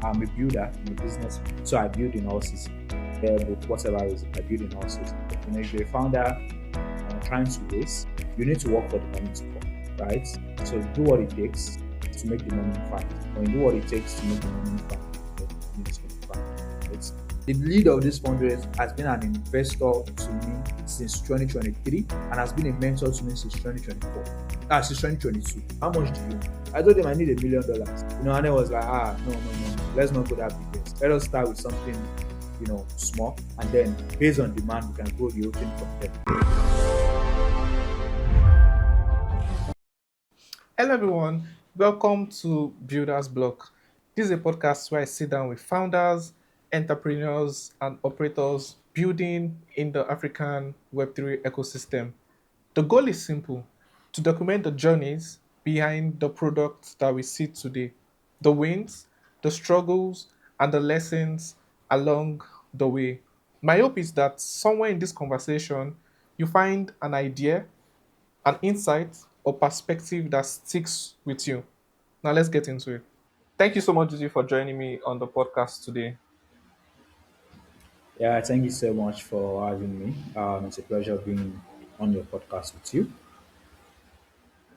I'm a builder, I'm a business, so I build in all seasons. Book, whatever is, I build in all seasons. If you're a founder trying to raise, you need to work for the money to come, right? So do what it takes to make the money fine. When you do what it takes to make the money fine, then the money is going to fine. The lead of this fundraiser has been an investor to me since 2023 and has been a mentor to me since 2024. Since 2022. How much do you? I told them I need $1 million. And it was like, no. Let's not go that big. Let us start with something, small, and then based on demand, we can grow the whole thing from there. Hello, everyone. Welcome to Builders Block. This is a podcast where I sit down with founders, entrepreneurs, and operators building in the African Web3 ecosystem. The goal is simple to document the journeys behind the products that we see today, the wins, the struggles, and the lessons along the way. My hope is that somewhere in this conversation, you find an idea, an insight, or perspective that sticks with you. Now, let's get into it. Thank you so much, Gigi, for joining me on the podcast today. Yeah, thank you so much for having me. It's a pleasure being on your podcast with you.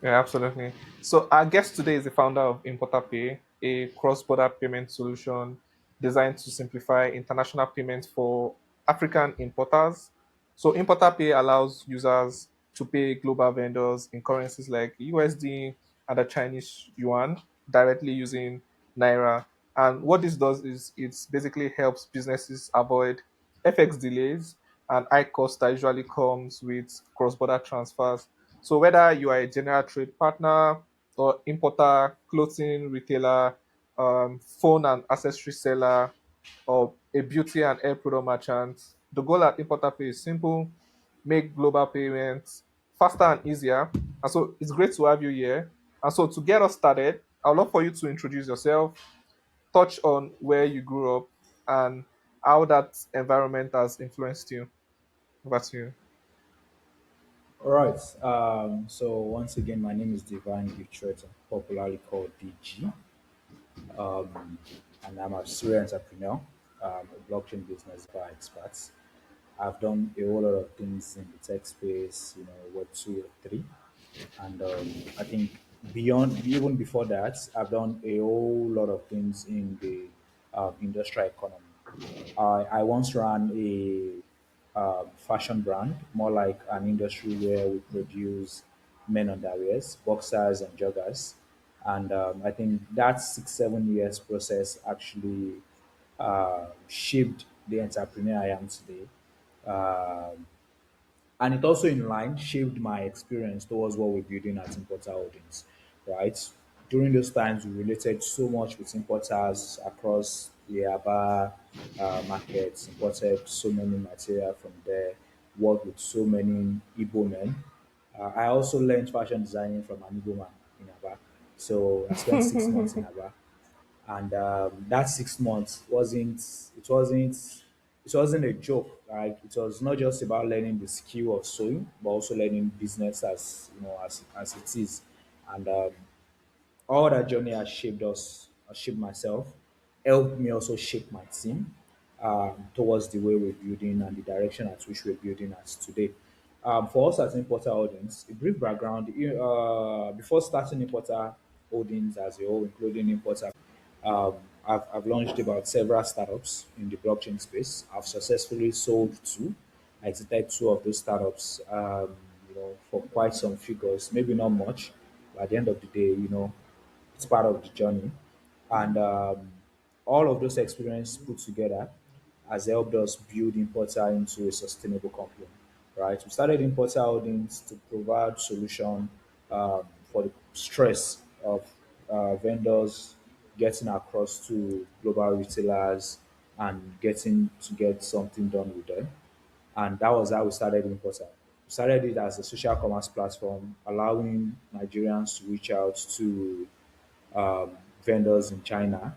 Yeah, absolutely. So, our guest today is the founder of ImportaPay, a cross border payment solution designed to simplify international payments for African importers. So, ImportaPay allows users to pay global vendors in currencies like USD and the Chinese yuan directly using Naira. And what this does is it basically helps businesses avoid FX delays and high cost that usually comes with cross border transfers. So whether you are a general trade partner or importer, clothing retailer, phone and accessory seller, or a beauty and hair product merchant, the goal at Importer Pay is simple: make global payments faster and easier. And so it's great to have you here. And so to get us started, I'd love for you to introduce yourself, touch on where you grew up, and how that environment has influenced you. Over to you. All right. So once again, my name is Divinegift Soetan, popularly called DG, and I'm a serial entrepreneur, a blockchain business by experts. I've done a whole lot of things in the tech space, Web 2, Web 3. And I think beyond, even before that, I've done a whole lot of things in the industrial economy. I once ran a fashion brand, more like an industry where we produce men underwears, boxers, and joggers. And I think that 6, 7 years process actually shaped the entrepreneur I am today. And it also in line shaped my experience towards what we're building at Importer Holdings, right? During those times, we related so much with importers across the Aba markets, imported so many material from there, worked with so many Igbo men. I also learned fashion designing from an Igbo man in Aba. So I spent 6 months in Aba, and that 6 months wasn't a joke. Like, it was not just about learning the skill of sewing, but also learning business as it is. And all that journey has shaped myself, helped me also shape my team towards the way we're building and the direction at which we're building at today. For us as Importer Holdings, a brief background: before starting Importer Holdings as a whole, including Importer, um, I've launched about several startups in the blockchain space. I've successfully sold two. I exited two of those startups, for quite some figures, maybe not much, but at the end of the day, it's part of the journey. And all of those experiences put together has helped us build Importer into a sustainable company, right? We started Importer Holdings to provide solution for the stress of vendors getting across to global retailers and getting to get something done with them. And that was how we started Importer. We started it as a social commerce platform, allowing Nigerians to reach out to vendors in China,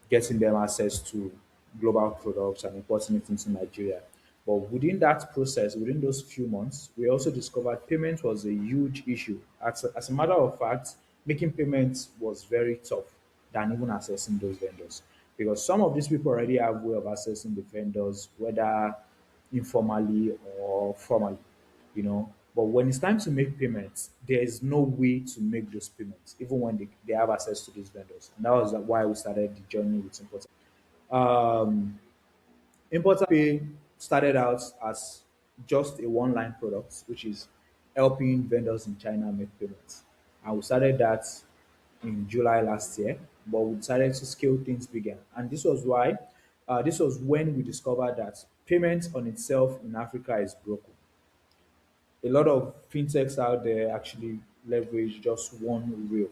getting them access to global products and importing it into Nigeria. But within that process, within those few months, we also discovered payment was a huge issue. As a matter of fact, making payments was very tough than even accessing those vendors. Because some of these people already have way of accessing the vendors, whether informally or formally, you know. But when it's time to make payments, there is no way to make those payments, even when they have access to these vendors. And that was why we started the journey with Importa. Um, Importer Pay started out as just a one-line product, which is helping vendors in China make payments. And we started that in July last year, but we decided to scale things bigger. And this was when we discovered that payments on itself in Africa is broken. A lot of fintechs out there actually leverage just one rail,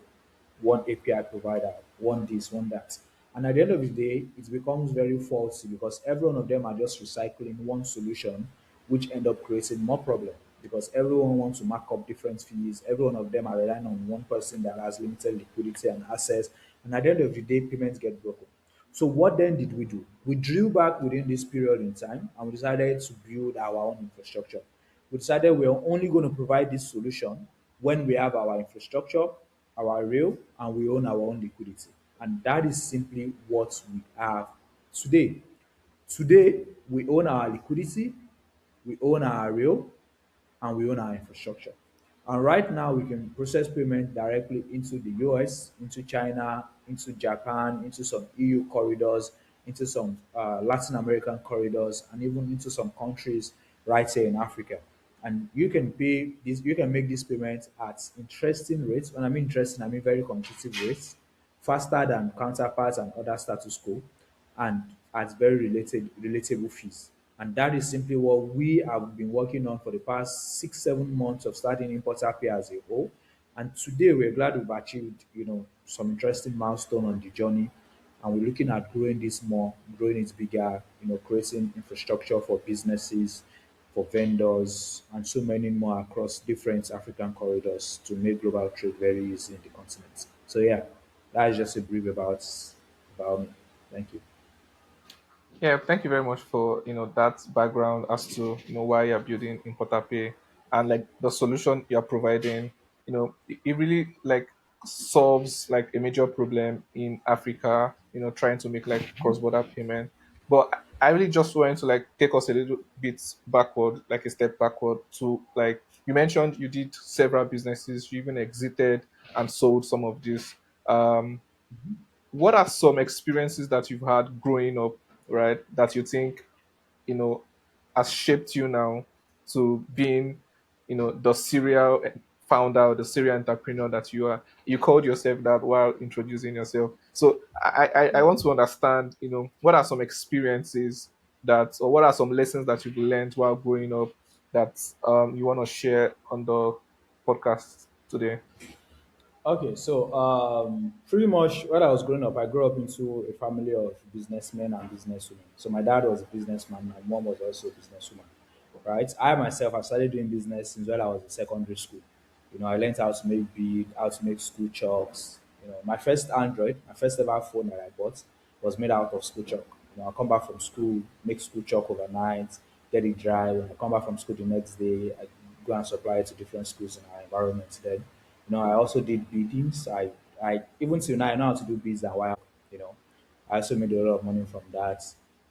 one API provider, one this, one that. And at the end of the day, it becomes very faulty because every one of them are just recycling one solution, which end up creating more problem because everyone wants to mark up different fees. Every one of them are relying on one person that has limited liquidity and access. And at the end of the day, payments get broken. So what then did we do? We drew back within this period in time and we decided to build our own infrastructure. We decided we are only going to provide this solution when we have our infrastructure, our rail, and we own our own liquidity. And that is simply what we have today. Today, we own our liquidity, we own our rail, and we own our infrastructure. And right now, we can process payment directly into the US, into China, into Japan, into some EU corridors, into some Latin American corridors, and even into some countries right here in Africa. And you can pay this, you can make this payment at interesting rates. When I mean interesting, I mean very competitive rates, faster than counterparts and other status quo, and at very relatable fees. And that is simply what we have been working on for the past 6, 7 months of starting Importer Pay as a whole. And today we're glad we've achieved, some interesting milestone on the journey. And we're looking at growing this more, growing it bigger, creating infrastructure for businesses, for vendors, and so many more across different African corridors to make global trade very easy in the continent. So yeah, that is just a brief about me. Thank you. Yeah, thank you very much for that background as to why you're building ImportaPay and like the solution you're providing. It really like solves like a major problem in Africa. Trying to make like cross-border payment. But I really just wanted to like take us a little bit backward, like a step backward to like you mentioned you did several businesses, you even exited and sold some of these. Um, what are some experiences that you've had growing up, right, that you think you know has shaped you now to being the serial founder, the serial entrepreneur that you are? You called yourself that while introducing yourself. So I want to understand, what are some experiences that, or what are some lessons that you've learned while growing up that you want to share on the podcast today? Okay, so pretty much when I was growing up, I grew up into a family of businessmen and businesswomen. So my dad was a businessman, my mom was also a businesswoman, right? I myself, I started doing business since when I was in secondary school. I learned how to make bead, how to make school chalks. My first Android, my first ever phone that I bought was made out of school chalk. I come back from school, make school chalk overnight, get it dry. When I come back from school the next day, I go and supply it to different schools in our environment. Then, I also did biddings. I even till now I know how to do bids and wire. You know, I also made a lot of money from that.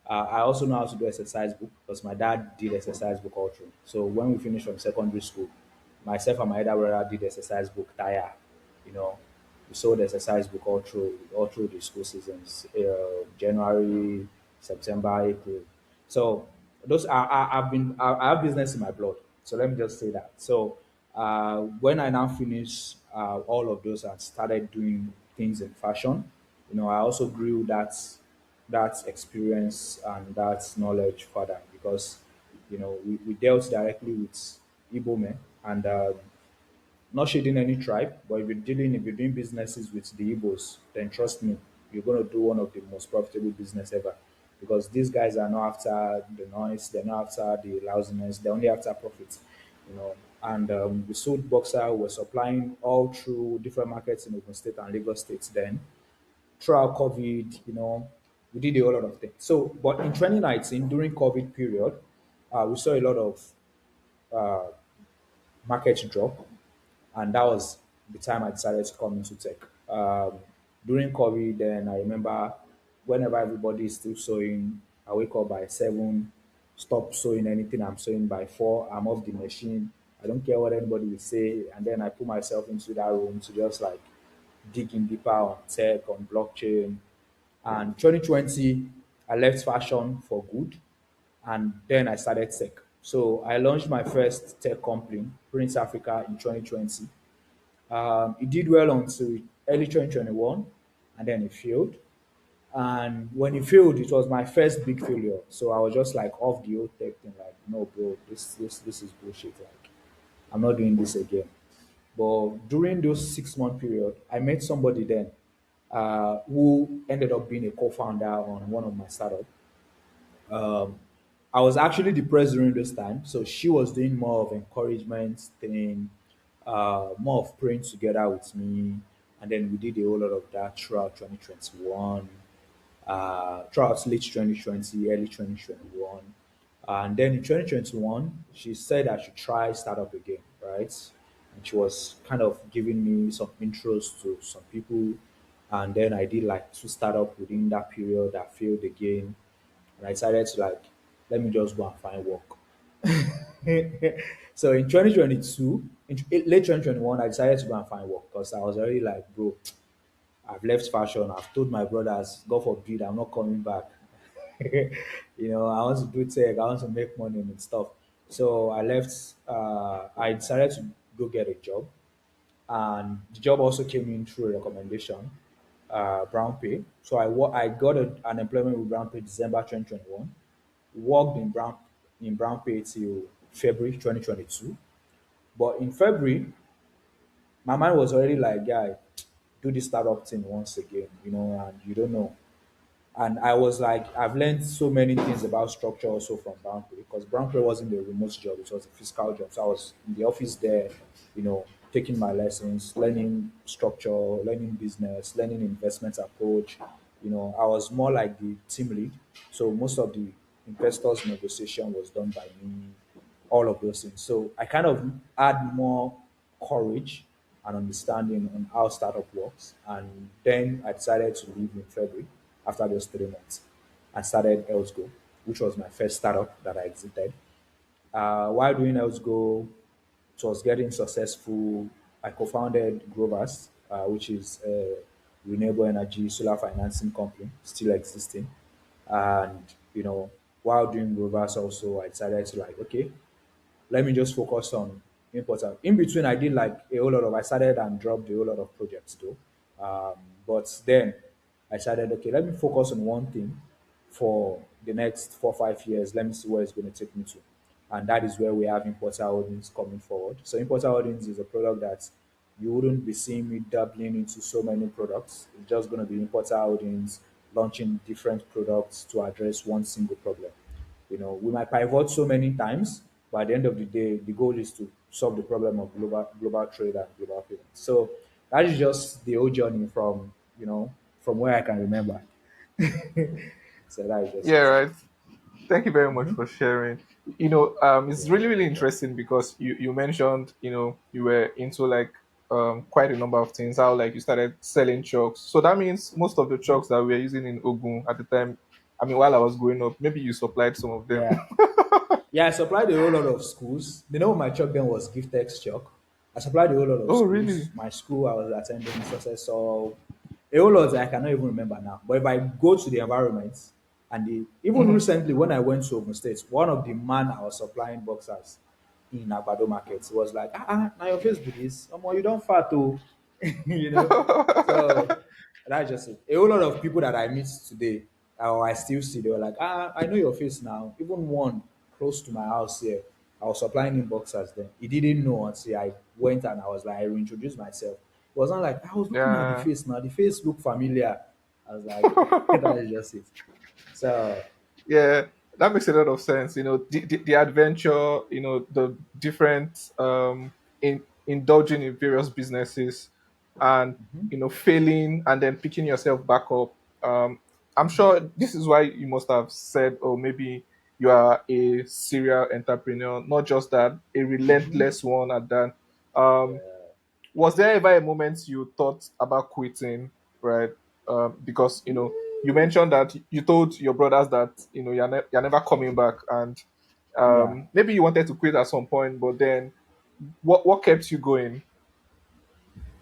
I also know how to do exercise book because my dad did exercise book all through. So when we finished from secondary school, myself and my elder brother did exercise book tire. You know, we sold exercise book all through the school seasons, January, September, April. So those I have business in my blood. So let me just say that. So when I now finish all of those and started doing things in fashion, I also grew that experience and that knowledge further because we dealt directly with Igbo men and not shading any tribe, but if you're doing businesses with the Igbos, then trust me, you're going to do one of the most profitable business ever. Because these guys are not after the noise, they're not after the lousiness, they're only after profit. And we sold Boxer, we were supplying all through different markets in Ogun State and Lagos States then. Throughout COVID, we did a whole lot of things. So, but in 2019, during COVID period, we saw a lot of market drop, and that was the time I decided to come into tech. During COVID, then I remember whenever everybody is still sewing, I wake up by 7, stop sewing anything I'm sewing by 4, I'm off the machine. I don't care what anybody will say. And then I put myself into that room to just like dig in deeper on tech, on blockchain. And 2020, I left fashion for good. And then I started tech. So I launched my first tech company, Prince Africa, in 2020. It did well until early 2021, and then it failed. And when it failed, it was my first big failure. So I was just like off the old tech thing, like, no, bro, this is bullshit. Like, I'm not doing this again. But during those 6 month period, I met somebody then who ended up being a co-founder on one of my startups. Um, I was actually depressed during this time, so she was doing more of encouragement thing, more of praying together with me, and then we did a whole lot of that throughout 2021, throughout late 2020, early 2021, and then in 2021, she said I should try startup again, right? And she was kind of giving me some intros to some people, and then I did like 2 startup within that period that failed again, and I decided to like, let me just go and find work. So in 2022, in late 2021, I decided to go and find work because I was already like, bro, I've left fashion. I've told my brothers, God forbid, I'm not coming back. I want to do tech. I want to make money and stuff. So I left. I decided to go get a job, and the job also came in through a recommendation, Brown Pay. So I got an employment with Brown Pay December 2021. Worked in Brown Pay till February 2022. But in February, my mind was already like, guy, do this startup thing once again, and you don't know. And I was like, I've learned so many things about structure also from Brownpay because Brownpay wasn't a remote job, it was a physical job. So I was in the office there, taking my lessons, learning structure, learning business, learning investment approach. I was more like the team lead. So most of the investors negotiation was done by me, all of those things. So I kind of add more courage and understanding on how startup works. And then I decided to leave in February after those 3 months and started HealthGo, which was my first startup that I exited. While doing HealthGo, it was getting successful. I co-founded Grovers, which is a renewable energy solar financing company, still existing. And while doing Grovers, also I decided to like, okay, let me just focus on Importa. In between, I did like a whole lot of, I started and dropped a whole lot of projects though. But then I decided, okay, let me focus on one thing for the next 4 5 years. Let me see where it's going to take me to. And that is where we have Importer Holdings coming forward. So Importer Holdings is a product that you wouldn't be seeing me dabbling into so many products. It's just going to be Importer Holdings launching different products to address one single problem. We might pivot so many times, but at the end of the day, the goal is to solve the problem of global trade and global payments. So that is just the whole journey from where I can remember. So that is just Yeah, it. right. Thank you very much for sharing. It's Yeah. really, really interesting because you mentioned, you were into like quite a number of things. How like you started selling trucks. So that means most of the trucks that we were using in Ogun at the time, I mean, while I was growing up, maybe you supplied some of them. Yeah. Yeah, I supplied a whole lot of schools. The name of my truck then was Giftex Truck. I supplied a whole lot of Oh, schools. really? My school I was attending Successor, a whole lot that I cannot even remember now. But if I go to the environment and even Hmm. recently when I went to Ogun State, one of the man I was supplying boxers in Agbado market was like, now your face be this. You don't fat too. you know. So that's just it. A whole lot of people that I meet today, or I still see, they were like, I know your face now. Even one close to my house here, I was supplying him boxers then. He didn't know until I went and I was like, I reintroduced myself. It was not like, I was looking at the Yeah. face now. The face looked familiar. I was like, that is just it. So, Yeah, that makes a lot of sense. The adventure, the different indulging in various businesses and failing and then picking yourself back up. I'm sure this is why you must have said, oh, maybe you are a serial entrepreneur, not just that, a relentless one at that. Um, yeah. was there ever a moment you thought about quitting? right? Because you mentioned that you told your brothers that you're never coming back, and Yeah, maybe you wanted to quit at some point, but then what kept you going?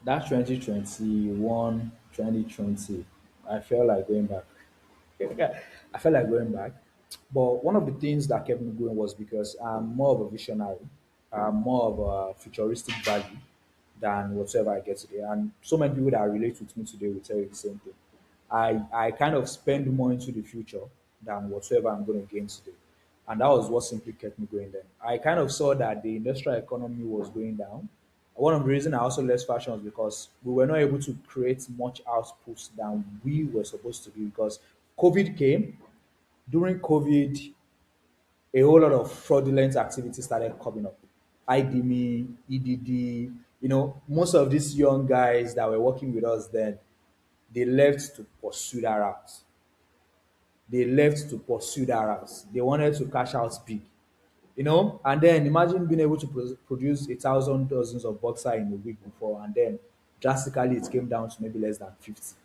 that 2021, 2020, I felt like going back. I felt like going back. But one of the things that kept me going was because I'm more of a visionary. I'm more of a futuristic value than whatsoever I get today. And so many people that relate with me today will tell you the same thing. I kind of spend more into the future than whatsoever I'm going to gain today. And that was what simply kept me going then. I kind of saw that the industrial economy was going down. One of the reasons I also left fashion was because we were not able to create much output than we were supposed to be because COVID came. During COVID, a whole lot of fraudulent activity started coming up. IDME, EDD, most of these young guys that were working with us then, they left to pursue that route. They left to pursue that route. They wanted to cash out big. And then imagine being able to produce 1,000 dozens of boxer in a week before, and then drastically it came down to maybe less than 50.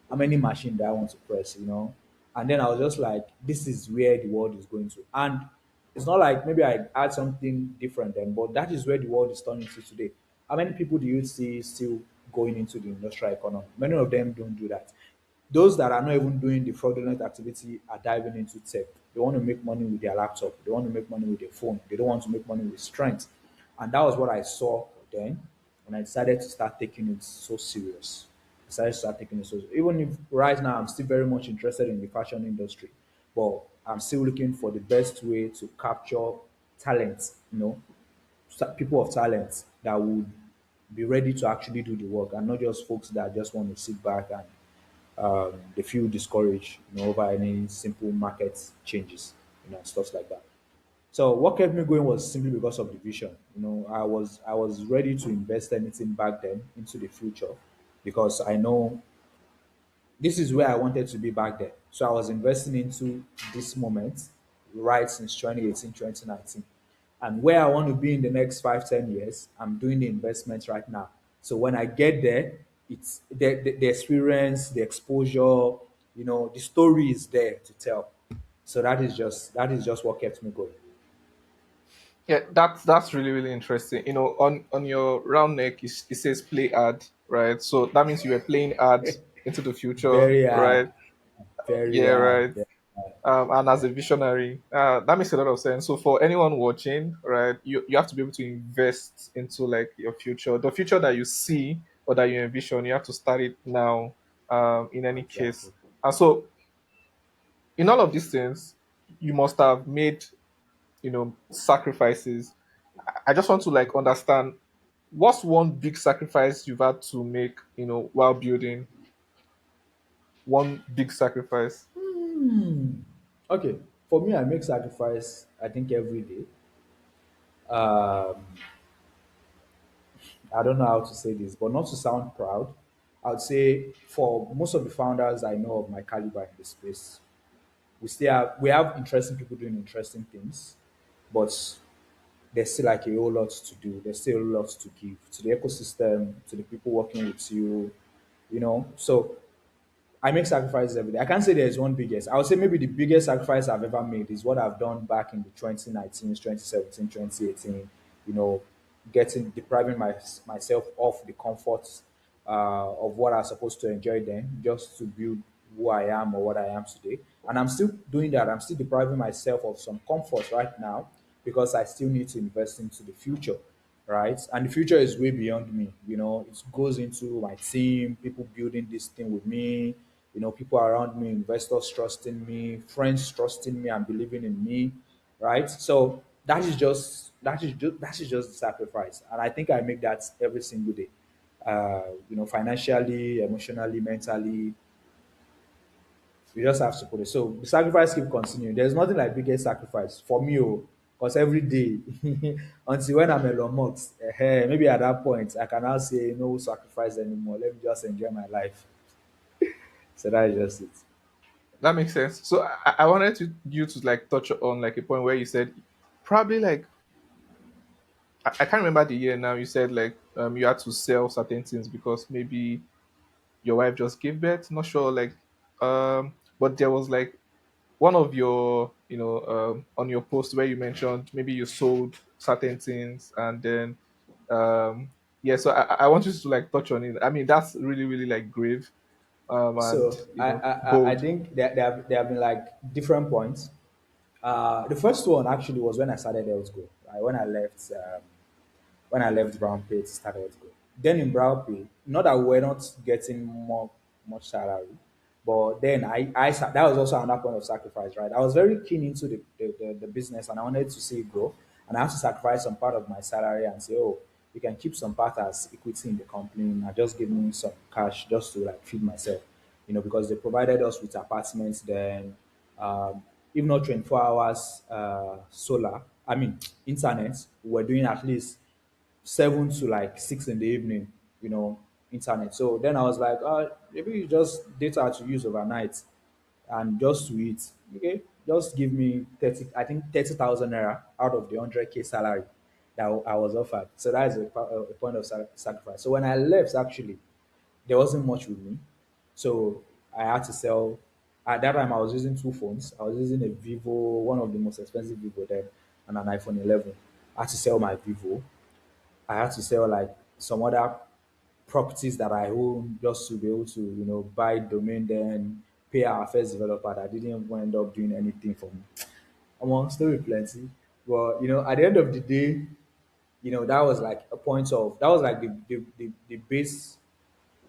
How many machine do I want to press? And then I was just like, this is where the world is going to. And it's not like maybe I add something different then, but that is where the world is turning to today. How many people do you see still going into the industrial economy? Many of them don't do that. Those that are not even doing the fraudulent activity are diving into tech. They want to make money with their laptop. They want to make money with their phone. They don't want to make money with strength. And that was what I saw then, and I decided to start taking it so serious. I decided to start taking it so serious. Even if right now I'm still very much interested in the fashion industry, but I'm still looking for the best way to capture talent, people of talent that would be ready to actually do the work and not just folks that just want to sit back and they feel discouraged, over any simple market changes, stuff like that. So what kept me going was simply because of the vision. I was ready to invest anything back then into the future because I know this is where I wanted to be back then. So I was investing into this moment right since 2018, 2019. And where I want to be in the next 5, 10 years, I'm doing the investments right now. So when I get there, it's the experience, the exposure, the story is there to tell. So that is just what kept me going. Yeah, that's really really interesting. On your round neck, it says play ad, right? So that means you were playing ads into the future, Very hard, right? very Yeah, hard. right. And as a visionary, that makes a lot of sense. So for anyone watching, right, you have to be able to invest into like your future, the future that you see or that you envision. You have to start it now. In any case, Exactly. and so in all of these things, you must have made sacrifices. I just want to like understand what's one big sacrifice you've had to make, while building. One big sacrifice. Okay, for me, I make sacrifice. I think every day. Um, I don't know how to say this, but not to sound proud, I would say for most of the founders I know of my caliber in this space, we have interesting people doing interesting things, but there's still like a whole lot to do. There's still a lot to give to the ecosystem, to the people working with you, So I make sacrifices every day. I can't say there's one biggest. I would say maybe the biggest sacrifice I've ever made is what I've done back in the 2019, 2017, 2018. You know, depriving myself of the comforts of what I was supposed to enjoy then, just to build who I am or what I am today. And I'm still doing that. I'm still depriving myself of some comforts right now because I still need to invest into the future, right? And the future is way beyond me. It goes into my team, people building this thing with me, people around me, investors trusting me, friends trusting me and believing in me, right? So that is just the sacrifice, and I think I make that every single day. Financially, emotionally, mentally, we just have to put it. So the sacrifice keep continuing. There's nothing like biggest sacrifice for me, because every day until when I'm Elon Musk, maybe at that point I can now say no sacrifice anymore. Let me just enjoy my life. So that is just it. That makes sense. So I wanted you to like touch on like a point where you said probably like I can't remember the year now. You said like you had to sell certain things because maybe your wife just gave birth. Not sure, like, but there was like one of your, on your post where you mentioned maybe you sold certain things, and then, um, yeah. So I want you to like touch on it. I mean, that's really, really like grave, and So I bold. think there have been like different points. The first one actually was when I started HealthGo, right? When I left Brown Pay to start HealthGo. Then in Brown Pay, not that we're not getting much salary, but then that was also another point of sacrifice, right? I was very keen into the business and I wanted to see it grow, and I had to sacrifice some part of my salary and say, oh, you can keep some part as equity in the company and just give me some cash just to like feed myself, because they provided us with apartments then, um, if not 24 hours solar, I mean, internet, we were doing at least 7 to like 6 in the evening, you know, internet. So then I was like, maybe you just data to use overnight and just to eat. Okay, just give me 30, I think 30,000 naira out of the 100K salary that I was offered. So that is a point of sacrifice. So when I left, actually, there wasn't much with me. So I had to sell. At that time, I was using two phones. I was using a Vivo, one of the most expensive Vivo then, and an iPhone 11. I had to sell my Vivo. I had to sell like some other properties that I own just to be able to, buy domain, then pay our first developer that didn't even end up doing anything for me. I'm on story plenty. But at the end of the day, that was like a point of that was like the base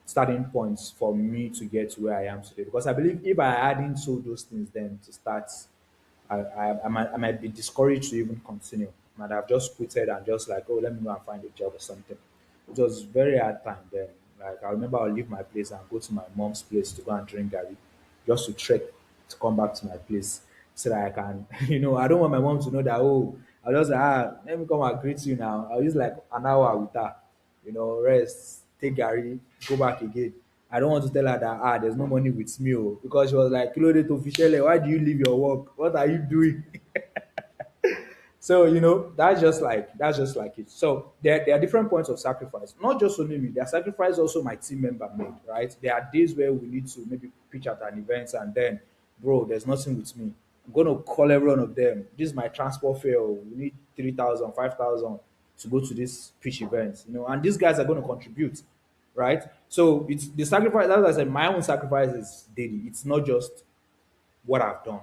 starting points for me to get to where I am today. Because I believe if I hadn't sold those things then to start, I might be discouraged to even continue. I might have just quitted and just like, oh, let me go and find a job or something. It was very hard time then. Like I remember I'll leave my place and go to my mom's place to go and drink Gary, just to trek to come back to my place so that I can, I don't want my mom to know that, oh, I'll just let me come and greet you now. I'll use like an hour with her, rest, take Gary, go back again. I don't want to tell her that there's no money with me, oh, because she was like, Kilo de officially, why do you leave your work? What are you doing? So that's just like it. So there are different points of sacrifice. Not just only me, there are sacrifice also my team member made, right? There are days where we need to maybe pitch at an event and then, bro, there's nothing with me. I'm gonna call every one of them. This is my transport fare. Oh. We need 3,000, 5,000 to go to this pitch event, and these guys are gonna contribute, right? So it's the sacrifice, as I said, my own sacrifice is daily. It's not just what I've done.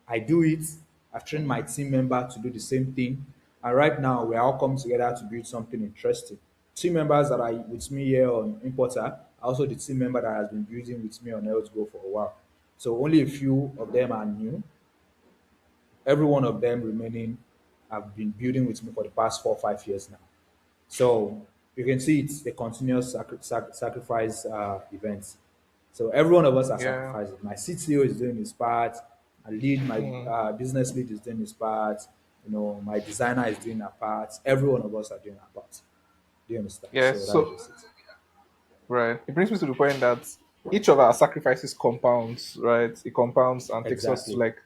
I do it. I've trained my team member to do the same thing. And right now, we're all coming together to build something interesting. Team members that are with me here on Importa are also the team member that has been building with me on HealthGo for a while. So only a few of them are new. Every one of them remaining have been building with me for the past 4 or 5 years now. So you can see it's a continuous sacrifice event. So every one of us are Yeah. sacrificing. My CTO is doing his part. My Hmm. business lead is doing his part. My designer is doing her part. Every one of us are doing our part. Do you understand? Yeah. So that is So, just it. right, it brings me to the point that each of our sacrifices compounds, right? It compounds and takes us to Exactly. like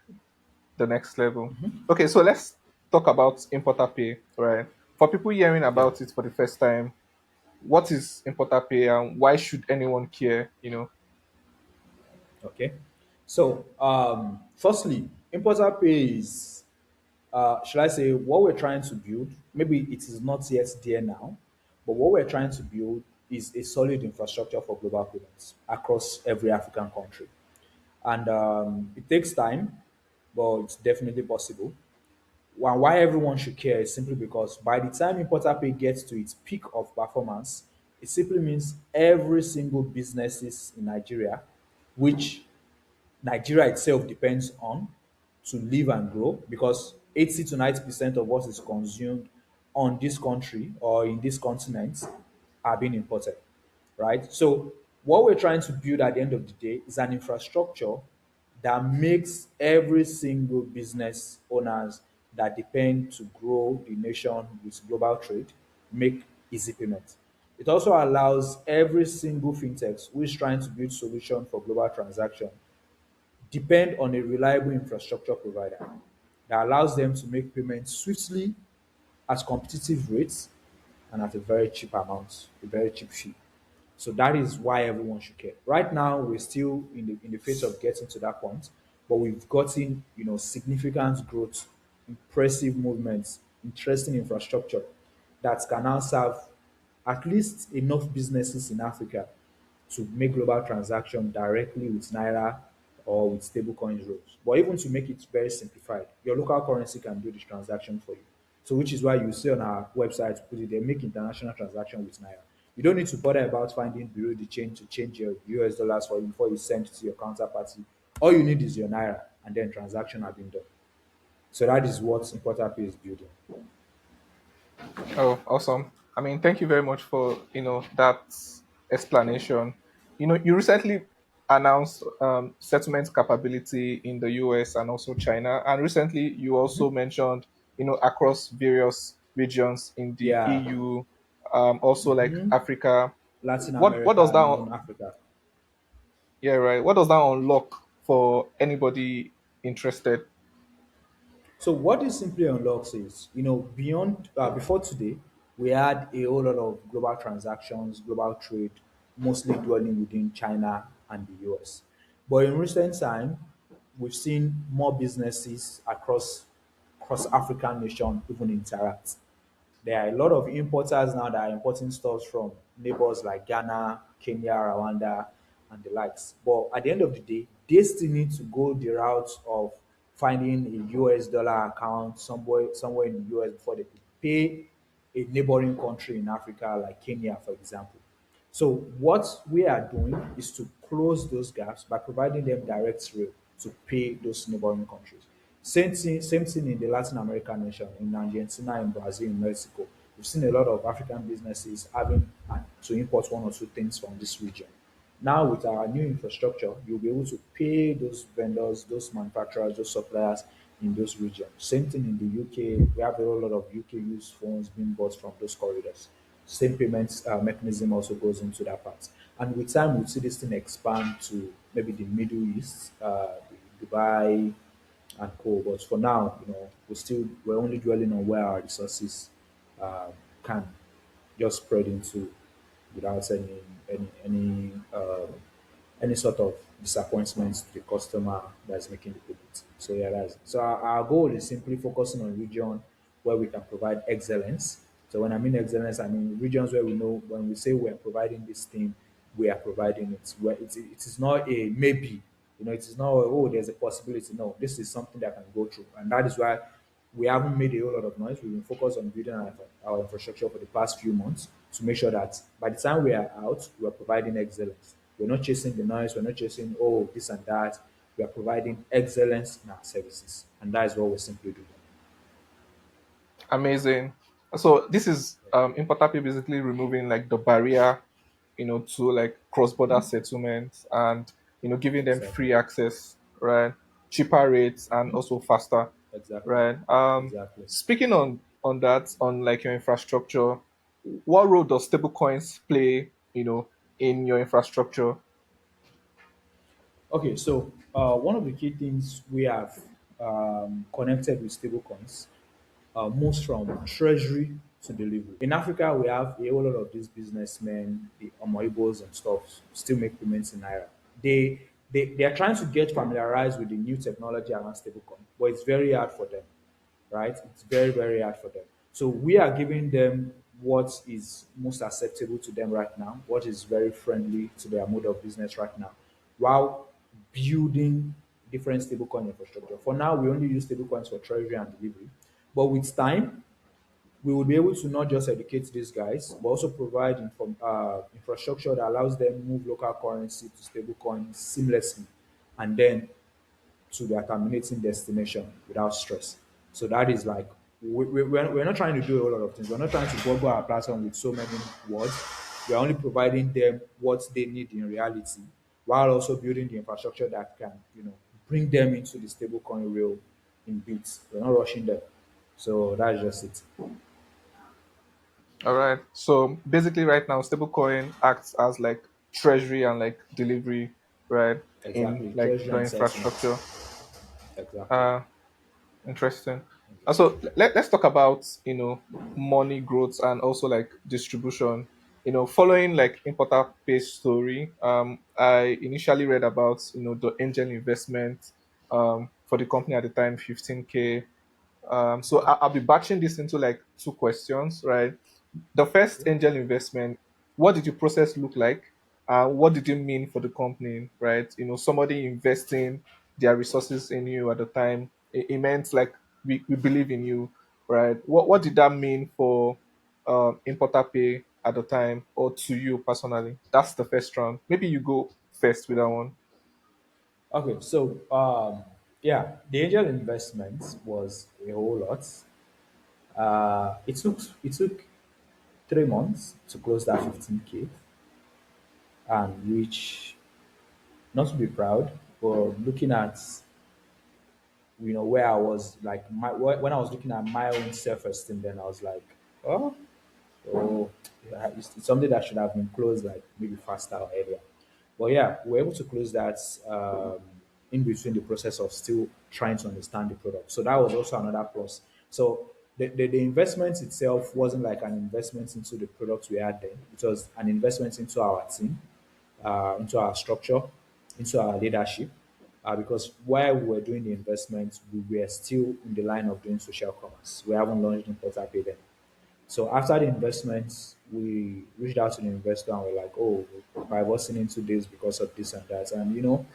the next level. Okay, so let's talk about ImportaPay, right? For people hearing Yeah. about it for the first time, what is ImportaPay and why should anyone care? Okay. So firstly, importer pay is should I say, what we're trying to build, maybe it is not yet there now, but what we're trying to build is a solid infrastructure for global payments across every African country. And it takes time, but it's definitely possible. Why everyone should care is simply because by the time Importer Pay gets to its peak of performance, it simply means every single businesses in Nigeria, which Nigeria itself depends on to live and grow because 80 to 90% of what is consumed on this country or in this continent are being imported, right? So, what we're trying to build at the end of the day is an infrastructure that makes every single business owners that depend to grow the nation with global trade make easy payment. It also allows every single fintech who is trying to build solution for global transaction depend on a reliable infrastructure provider that allows them to make payments swiftly at competitive rates and at a very cheap amount, a very cheap fee. So that is why everyone should care. Right now, we're still in the phase of getting to that point, but we've gotten significant growth, impressive movements, interesting infrastructure that can now serve at least enough businesses in Africa to make global transaction directly with naira or with stablecoin rules. But even to make it very simplified, your local currency can do this transaction for you. So which is why you see on our website, put it there, make international transaction with naira. You don't need to bother about finding bureau de change to change your US dollars for you before you send it to your counterparty. All you need is your naira, and then transaction have been done. So that is what ImportaPay is building. Oh, awesome. I mean, thank you very much for, that explanation. You recently announced settlement capability in the US and also China. And recently you also mentioned, across various regions in the Yeah. EU, also like Africa. Latin What does America and that, even Africa. yeah, right. What does that unlock for anybody interested? So what this simply unlocks is, beyond before today, we had a whole lot of global transactions, global trade, mostly dwelling within China and the US. But in recent time, we've seen more businesses across African nations even interact. There are a lot of importers now that are importing stuff from neighbors like Ghana, Kenya, Rwanda, and the likes. But at the end of the day, they still need to go the route of finding a US dollar account somewhere in the US before they could pay a neighboring country in Africa like Kenya, for example. So what we are doing is to close those gaps by providing them direct rail to pay those neighboring countries. Same thing in the Latin American nation, in Argentina, in Brazil, in Mexico. We've seen a lot of African businesses having to import one or two things from this region. Now, with our new infrastructure, you'll be able to pay those vendors, those manufacturers, those suppliers in those regions. Same thing in the UK. We have a whole lot of UK used phones being bought from those corridors. Same payments mechanism also goes into that part. And with time, we'll see this thing expand to maybe the Middle East, Dubai, and co. But for now, we're only dwelling on where our resources can just spread into without any sort of disappointment to the customer that's making the payment. So yeah, that's so our goal is simply focusing on region where we can provide excellence. So when I mean excellence, I mean regions where we know when we say we're providing this thing, we are providing it. Where it is not a maybe, it is not oh there's a possibility. No, this is something that can go through, and that is why we haven't made a whole lot of noise. We've been focused on building our infrastructure for the past few months to make sure that by the time we are out, we are providing excellence. We're not chasing the noise. We're not chasing, oh, this and that. We are providing excellence in our services. And that is what we're simply doing. Amazing. So this is Importa basically removing like the barrier, to like cross-border settlements and giving them Exactly. free access, right? Cheaper rates and Hmm. also faster, Exactly. right? Exactly. Speaking on that, on like your infrastructure, what role does stablecoins play, in your infrastructure? Okay, so one of the key things we have connected with stablecoins moves from treasury to delivery. In Africa, we have a whole lot of these businessmen, the Omoibos and stuff, still make payments in Naira. They are trying to get familiarized with the new technology around stablecoin, but it's very hard for them, right? It's very, very hard for them. So we are giving them what is most acceptable to them right now, what is very friendly to their mode of business right now, while building different stablecoin infrastructure. For now, we only use stablecoins for treasury and delivery. But with time, we will be able to not just educate these guys, but also provide infrastructure that allows them move local currency to stablecoin seamlessly, and then to their terminating destination without stress. So that is like we're not trying to do a whole lot of things. We're not trying to bubble our platform with so many words. We're only providing them what they need in reality, while also building the infrastructure that can, bring them into the stablecoin rail in bits. We're not rushing them. So that's just it. All right. So basically, right now, stablecoin acts as like treasury and like delivery, right, in Exactly. like Treasury the and settlement. infrastructure. Exactly. Uh, Interesting. Exactly. So let's talk about money growth and also like distribution. following like Importer Page story, I initially read about the angel investment for the company at the time, 15K. So I'll be batching this into like two questions, right? The first angel investment, what did the process look like? What did it mean for the company, right? Somebody investing their resources in you at the time, it meant like we believe in you, right? What did that mean for Importer Pay at the time or to you personally? That's the first round. Maybe you go first with that one. Okay, so yeah, the angel investment was a whole lot. It took 3 months to close that 15K, and which, not to be proud, but looking at where I was, like when I was looking at my own self esteem, then I was like, oh, oh, yeah, it's something that should have been closed like maybe faster or earlier. But yeah, we were able to close that in between the process of still trying to understand the product. So that was also another plus. So the investment itself wasn't like an investment into the product we had then. It was an investment into our team, into our structure, into our leadership. Because while we were doing the investment, we were still in the line of doing social commerce. We haven't launched ImportaPay then. So after the investment, we reached out to the investor and we're like, oh, we're pivoting into this because of this and that. And it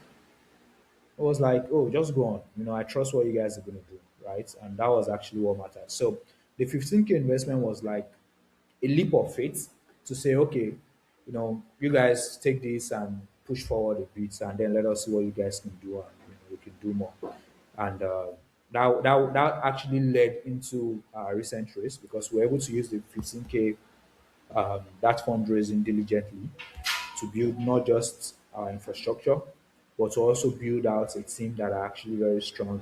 was like, oh, just go on. I trust what you guys are going to do, right? And that was actually what mattered. So the 15K investment was like a leap of faith to say, okay, you guys take this and push forward a bit, and then let us see what you guys can do, and we can do more. And that actually led into our recent race because we are able to use the 15K, that fundraising diligently, to build not just our infrastructure, but to also build out a team that are actually very strong.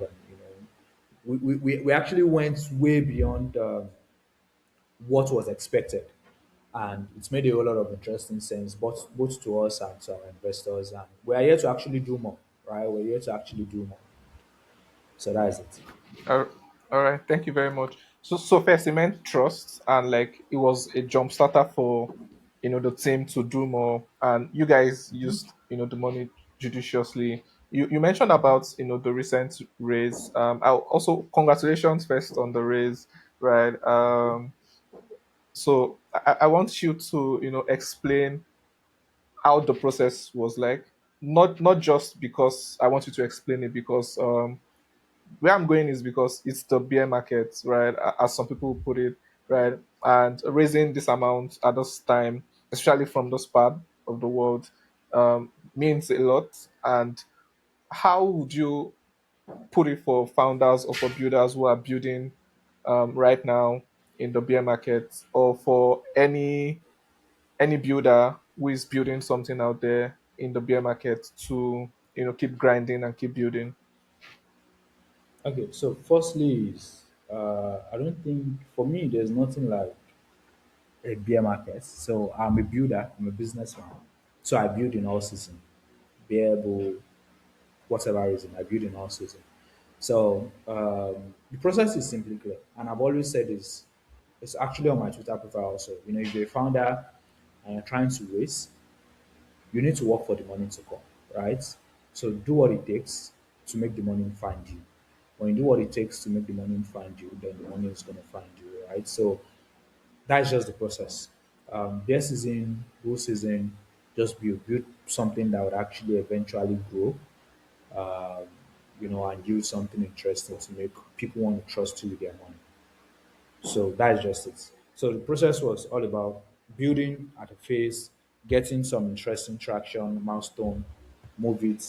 And we actually went way beyond what was expected, and it's made a whole lot of interesting sense both to us and to our investors. And we are here to actually do more, right? We're here to actually do more. So that is it. All all right, thank you very much. So first, it meant trust, and like it was a jump starter for the team to do more, and you guys used the money judiciously. You mentioned about the recent raise. I also congratulations first on the raise, right? So I want you to explain how the process was like. Not just because I want you to explain it because where I'm going is because it's the bear market, right? As some people put it, right? And raising this amount at this time, especially from this part of the world, means a lot. And how would you put it for founders or for builders who are building right now in the bear market, or for any builder who is building something out there in the bear market to keep grinding and keep building? Okay, so firstly is, I don't think, for me there's nothing like a bear market. So I'm a builder, I'm a businessman. So I build in all season, bear, bull, whatever reason, I build in all season. So the process is simply clear, and I've always said this. It's actually on my Twitter profile also. If you're a founder and you're trying to raise, you need to work for the money to come, right? So do what it takes to make the money find you. When you do what it takes to make the money find you, then the money is going to find you, right? So that's just the process. Bear season, bull season, just build something that would actually eventually grow, um, and use something interesting to make people want to trust you with their money. So that's just it. So the process was all about building at a phase, getting some interesting traction, milestone, move it,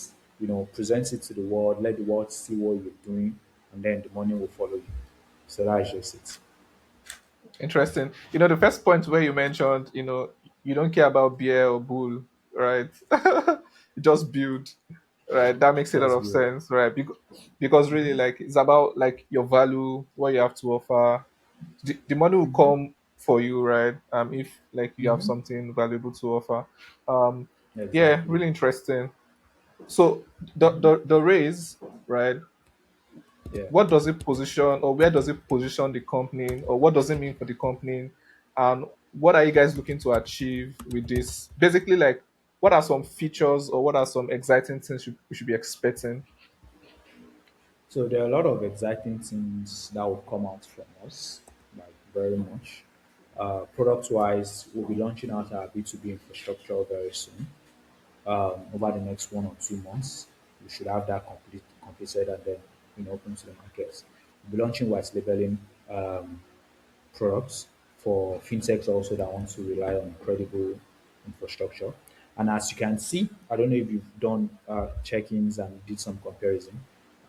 present it to the world, let the world see what you're doing, and then the money will follow you. So that's just it. Interesting. The first point where you mentioned, you don't care about beer or bull, right? You just build, right? That makes a lot Just of build. sense, right? Because really, like, it's about like your value, what you have to offer. The money will come for you, right? If like you have something valuable to offer. Um, yeah, Exactly. really interesting. So the raise, right? Yeah. What does it position, or where does it position the company, or what does it mean for the company, and what are you guys looking to achieve with this? Basically, like, what are some features or what are some exciting things we should be expecting? So there are a lot of exciting things that will come out from us, like very much. Product wise, we'll be launching out our B2B infrastructure very soon. Over the next 1 or 2 months, we should have that completed and then open to the markets. We'll be launching white labeling products for fintechs also that want to rely on credible infrastructure. And as you can see, I don't know if you've done check-ins and did some comparison.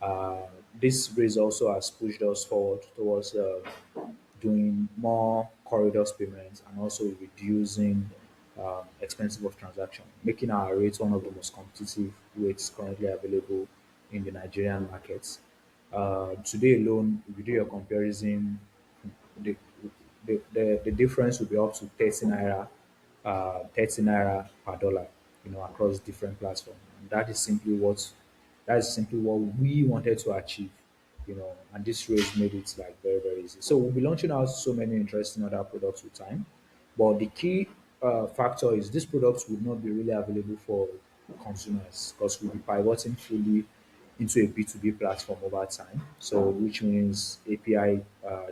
Uh, this raise also has pushed us forward towards doing more corridors payments and also reducing expensive of transaction, making our rates one of the most competitive rates currently available in the Nigerian markets. Today alone, if you do your comparison, the, the difference will be up to 30 naira per dollar, across different platforms. And that is simply what we wanted to achieve, and this raise made it like very, very easy. So we'll be launching out so many interesting other products with time. But the key factor is these products will not be really available for consumers because we'll be pivoting fully into a B2B platform over time. So, which means API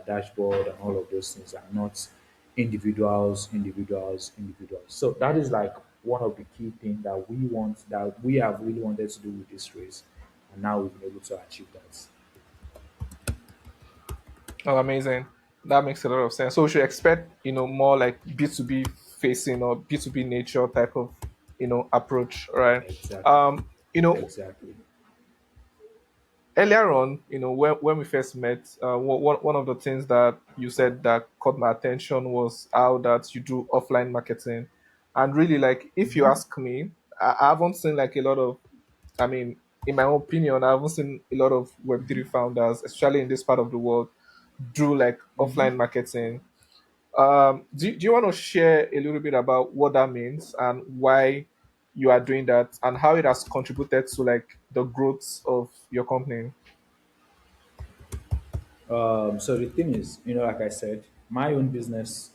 dashboard and all of those things are not individuals. So that is like one of the key things that we have really wanted to do with this race, and now we've been able to achieve that. Oh, amazing. That makes a lot of sense. So we should expect, more like B2B facing or B2B nature type of, approach, right? Exactly. Um, you know, Exactly. earlier on, when we first met, one of the things that you said that caught my attention was how that you do offline marketing. And really, like, if you ask me, I haven't seen like a lot of, I mean, in my opinion, I haven't seen a lot of Web3 founders, especially in this part of the world, do like offline marketing. Do you want to share a little bit about what that means and why you are doing that and how it has contributed to like the growth of your company? So the thing is, like I said, my own business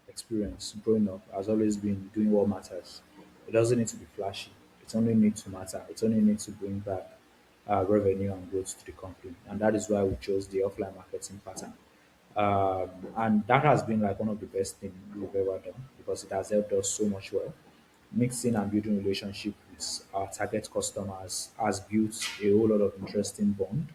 experience growing up has always been doing what matters. It doesn't need to be flashy. It only needs to matter. It only needs to bring back revenue and growth to the company, and that is why we chose the offline marketing pattern. And that has been like one of the best things we've ever done because it has helped us so much well. Mixing and building relationship with our target customers has built a whole lot of interesting bond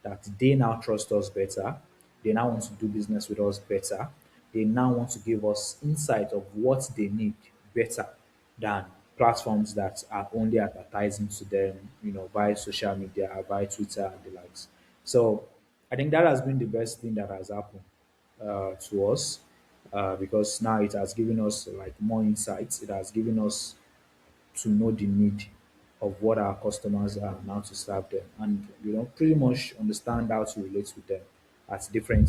that they now trust us better. They now want to do business with us better. They now want to give us insight of what they need better than platforms that are only advertising to them, via social media, via Twitter and the likes. So I think that has been the best thing that has happened to us because now it has given us like more insights. It has given us to know the need of what our customers are and how to serve them, and pretty much understand how to relate with them at different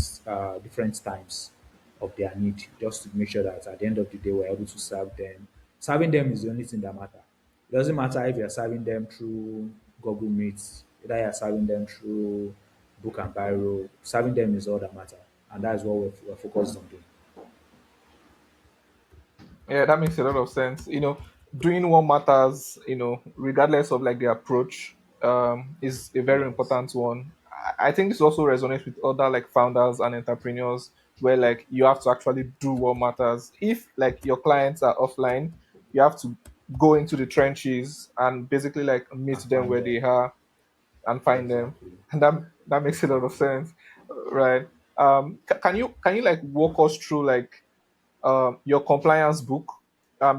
times of their need, just to make sure that at the end of the day we're able to serve them. Serving them is the only thing that matters. It doesn't matter if you're serving them through Google Meets, either you're serving them through Book and Biro. Serving them is all that matters, and that is what we're focused on doing. Yeah, that makes a lot of sense. Doing what matters, regardless of like the approach, is a very Yes, important one. I think this also resonates with other like founders and entrepreneurs where like you have to actually do what matters. If like your clients are offline, you have to go into the trenches and basically like meet and them find where them. they are and find them. Exactly. And that makes a lot of sense, right? Can you like walk us through like your compliance book,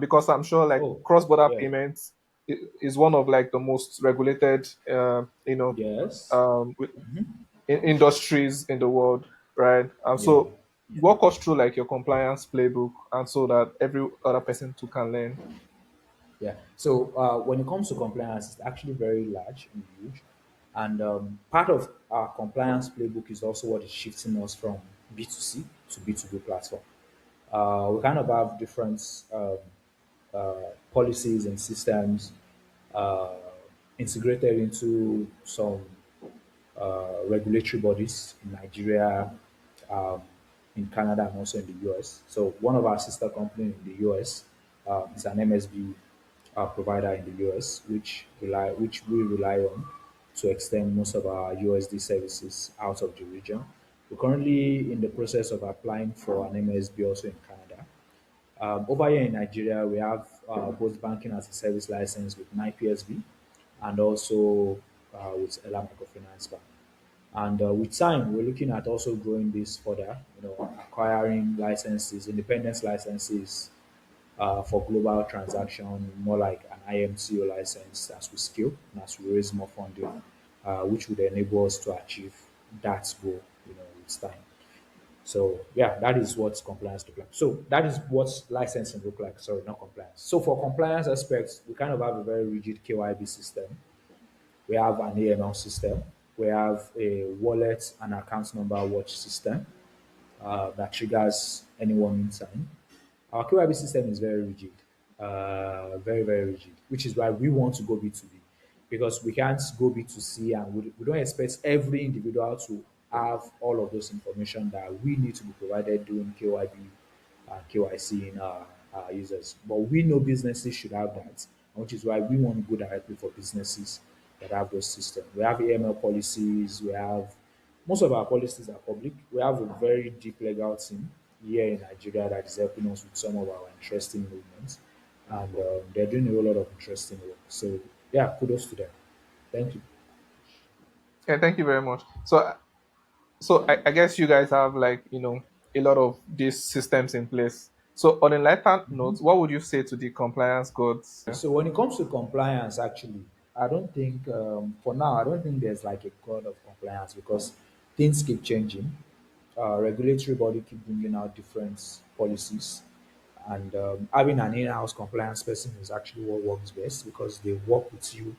because I'm sure like Oh, cross-border yeah. payments is one of like the most regulated, Yes. with industries in the world, right? Yeah. So walk us through like your compliance playbook, and so that every other person too can learn. Yeah. So when it comes to compliance, it's actually very large and huge. And part of our compliance playbook is also what is shifting us from B2C to B2B platform. We kind of have different policies and systems uh, integrated into some regulatory bodies in Nigeria, in Canada and also in the US. So one of our sister companies in the US is an MSB provider in the US, which we rely on to extend most of our USD services out of the region. We're currently in the process of applying for an MSB also in Canada. Over here in Nigeria, we have both banking as a service license with NIPSB and also with Ella Microfinance Bank. And with time, we're looking at also growing this further, acquiring licenses, independence licenses for global transaction, more like an IMCO license as we scale and as we raise more funding, which would enable us to achieve that goal, with time. So yeah, that is what compliance look like. So that is what licensing look like. Sorry, not compliance. So for compliance aspects, we kind of have a very rigid KYB system. We have an AML system. We have a wallet and account number watch system that triggers any warning sign. Our KYB system is very rigid, very, very rigid, which is why we want to go B2B because we can't go B2C and we don't expect every individual to have all of those information that we need to be provided during KYB KYC in our users. But we know businesses should have that, which is why we want to go directly for businesses that have those systems. We have AML policies, we have most of our policies are public. We have a very deep legal team here in Nigeria that is helping us with some of our interesting movements. And they're doing a whole lot of interesting work. So, yeah, kudos to them. Thank you. Yeah, thank you very much. So I guess you guys have like a lot of these systems in place. So on a lighter note, what would you say to the compliance gods? So when it comes to compliance, actually, I don't think for now I don't think there's like a god of compliance because things keep changing. Regulatory body keep bringing out different policies, and having an in-house compliance person is actually what works best because they work with you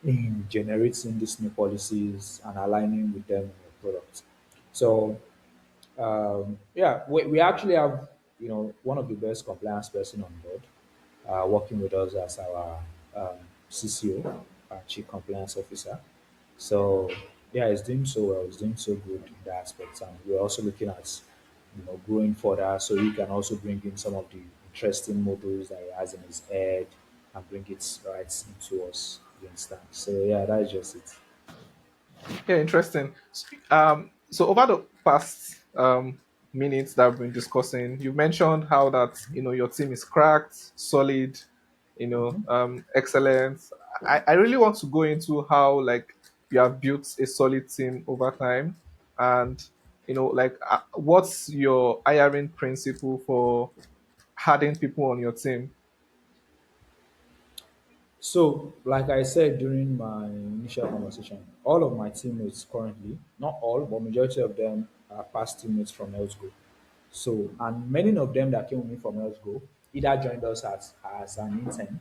in generating these new policies and aligning with them in your product. So yeah, we actually have one of the best compliance person on board working with us as our CCO, our Chief Compliance Officer. So yeah, it's doing so well. It's doing so good in that aspect, and we're also looking at growing further, so he can also bring in some of the interesting models that he has in his head and bring it right into us. You understand? So yeah, that's just it. Yeah, interesting. So over the past minutes that we've been discussing, you mentioned how that your team is cracked, solid, excellent. I really want to go into how like you have built a solid team over time, and like what's your hiring principle for adding people on your team? So, like I said during my initial conversation, all of my teammates currently, not all, but majority of them are past teammates from HealthGo. So, and many of them that came with me from HealthGo either joined us as an intern.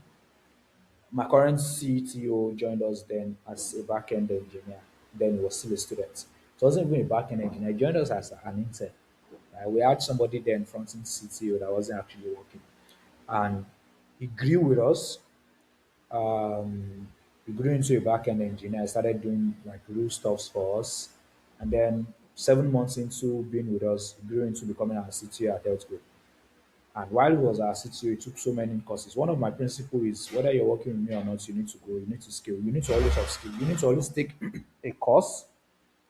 My current CTO joined us then as a back-end engineer. Then he was still a student. So it wasn't even a back-end engineer. He joined us as an intern. We had somebody then fronting CTO that wasn't actually working. And he grew with us. We grew into a back-end engineer. I started doing like real stuffs for us. And then 7 months into being with us, he grew into becoming our CTO at HealthGo. And while he was our CTO, he took so many courses. One of my principles is whether you're working with me or not, you need to grow, you need to scale, you need to always upskill, you need to always take a course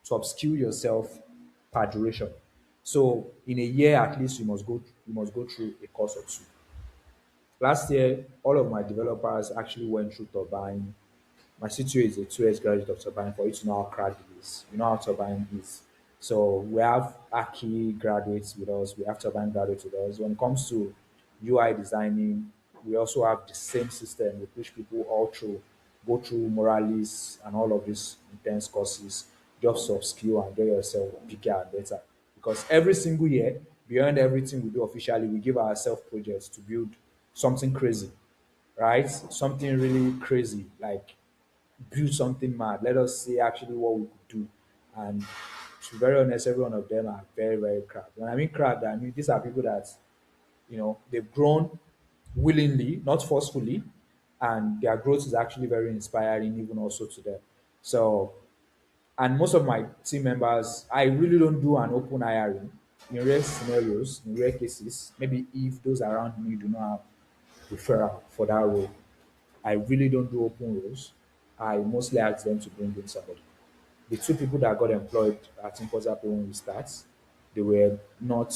to upskill yourself per duration. So in a year at least you must go through a course or two. Last year, all of my developers actually went through Turbine. My CTO is a 2 years graduate of Turbine for you to know how cracked it is. You know how Turbine is. So we have Aki graduates with us, we have Turbine graduates with us. When it comes to UI designing, we also have the same system. We push people all through, go through Moralis and all of these intense courses, just to upskill and get yourself bigger and better. Because every single year, beyond everything we do officially, we give ourselves projects to build something crazy, right? Something really crazy, like build something mad. Let us see actually what we could do. And to be very honest, every one of them are very, very cracked. When I mean cracked, I mean these are people that they've grown willingly, not forcefully, and their growth is actually very inspiring, even also to them. So, and most of my team members, I really don't do an open hiring. in rare scenarios, in rare cases, maybe if those around me do not have referral for that role, I really don't do open roles. I mostly ask them to bring in somebody. The two people that got employed at ImportaPay when we start, they were not,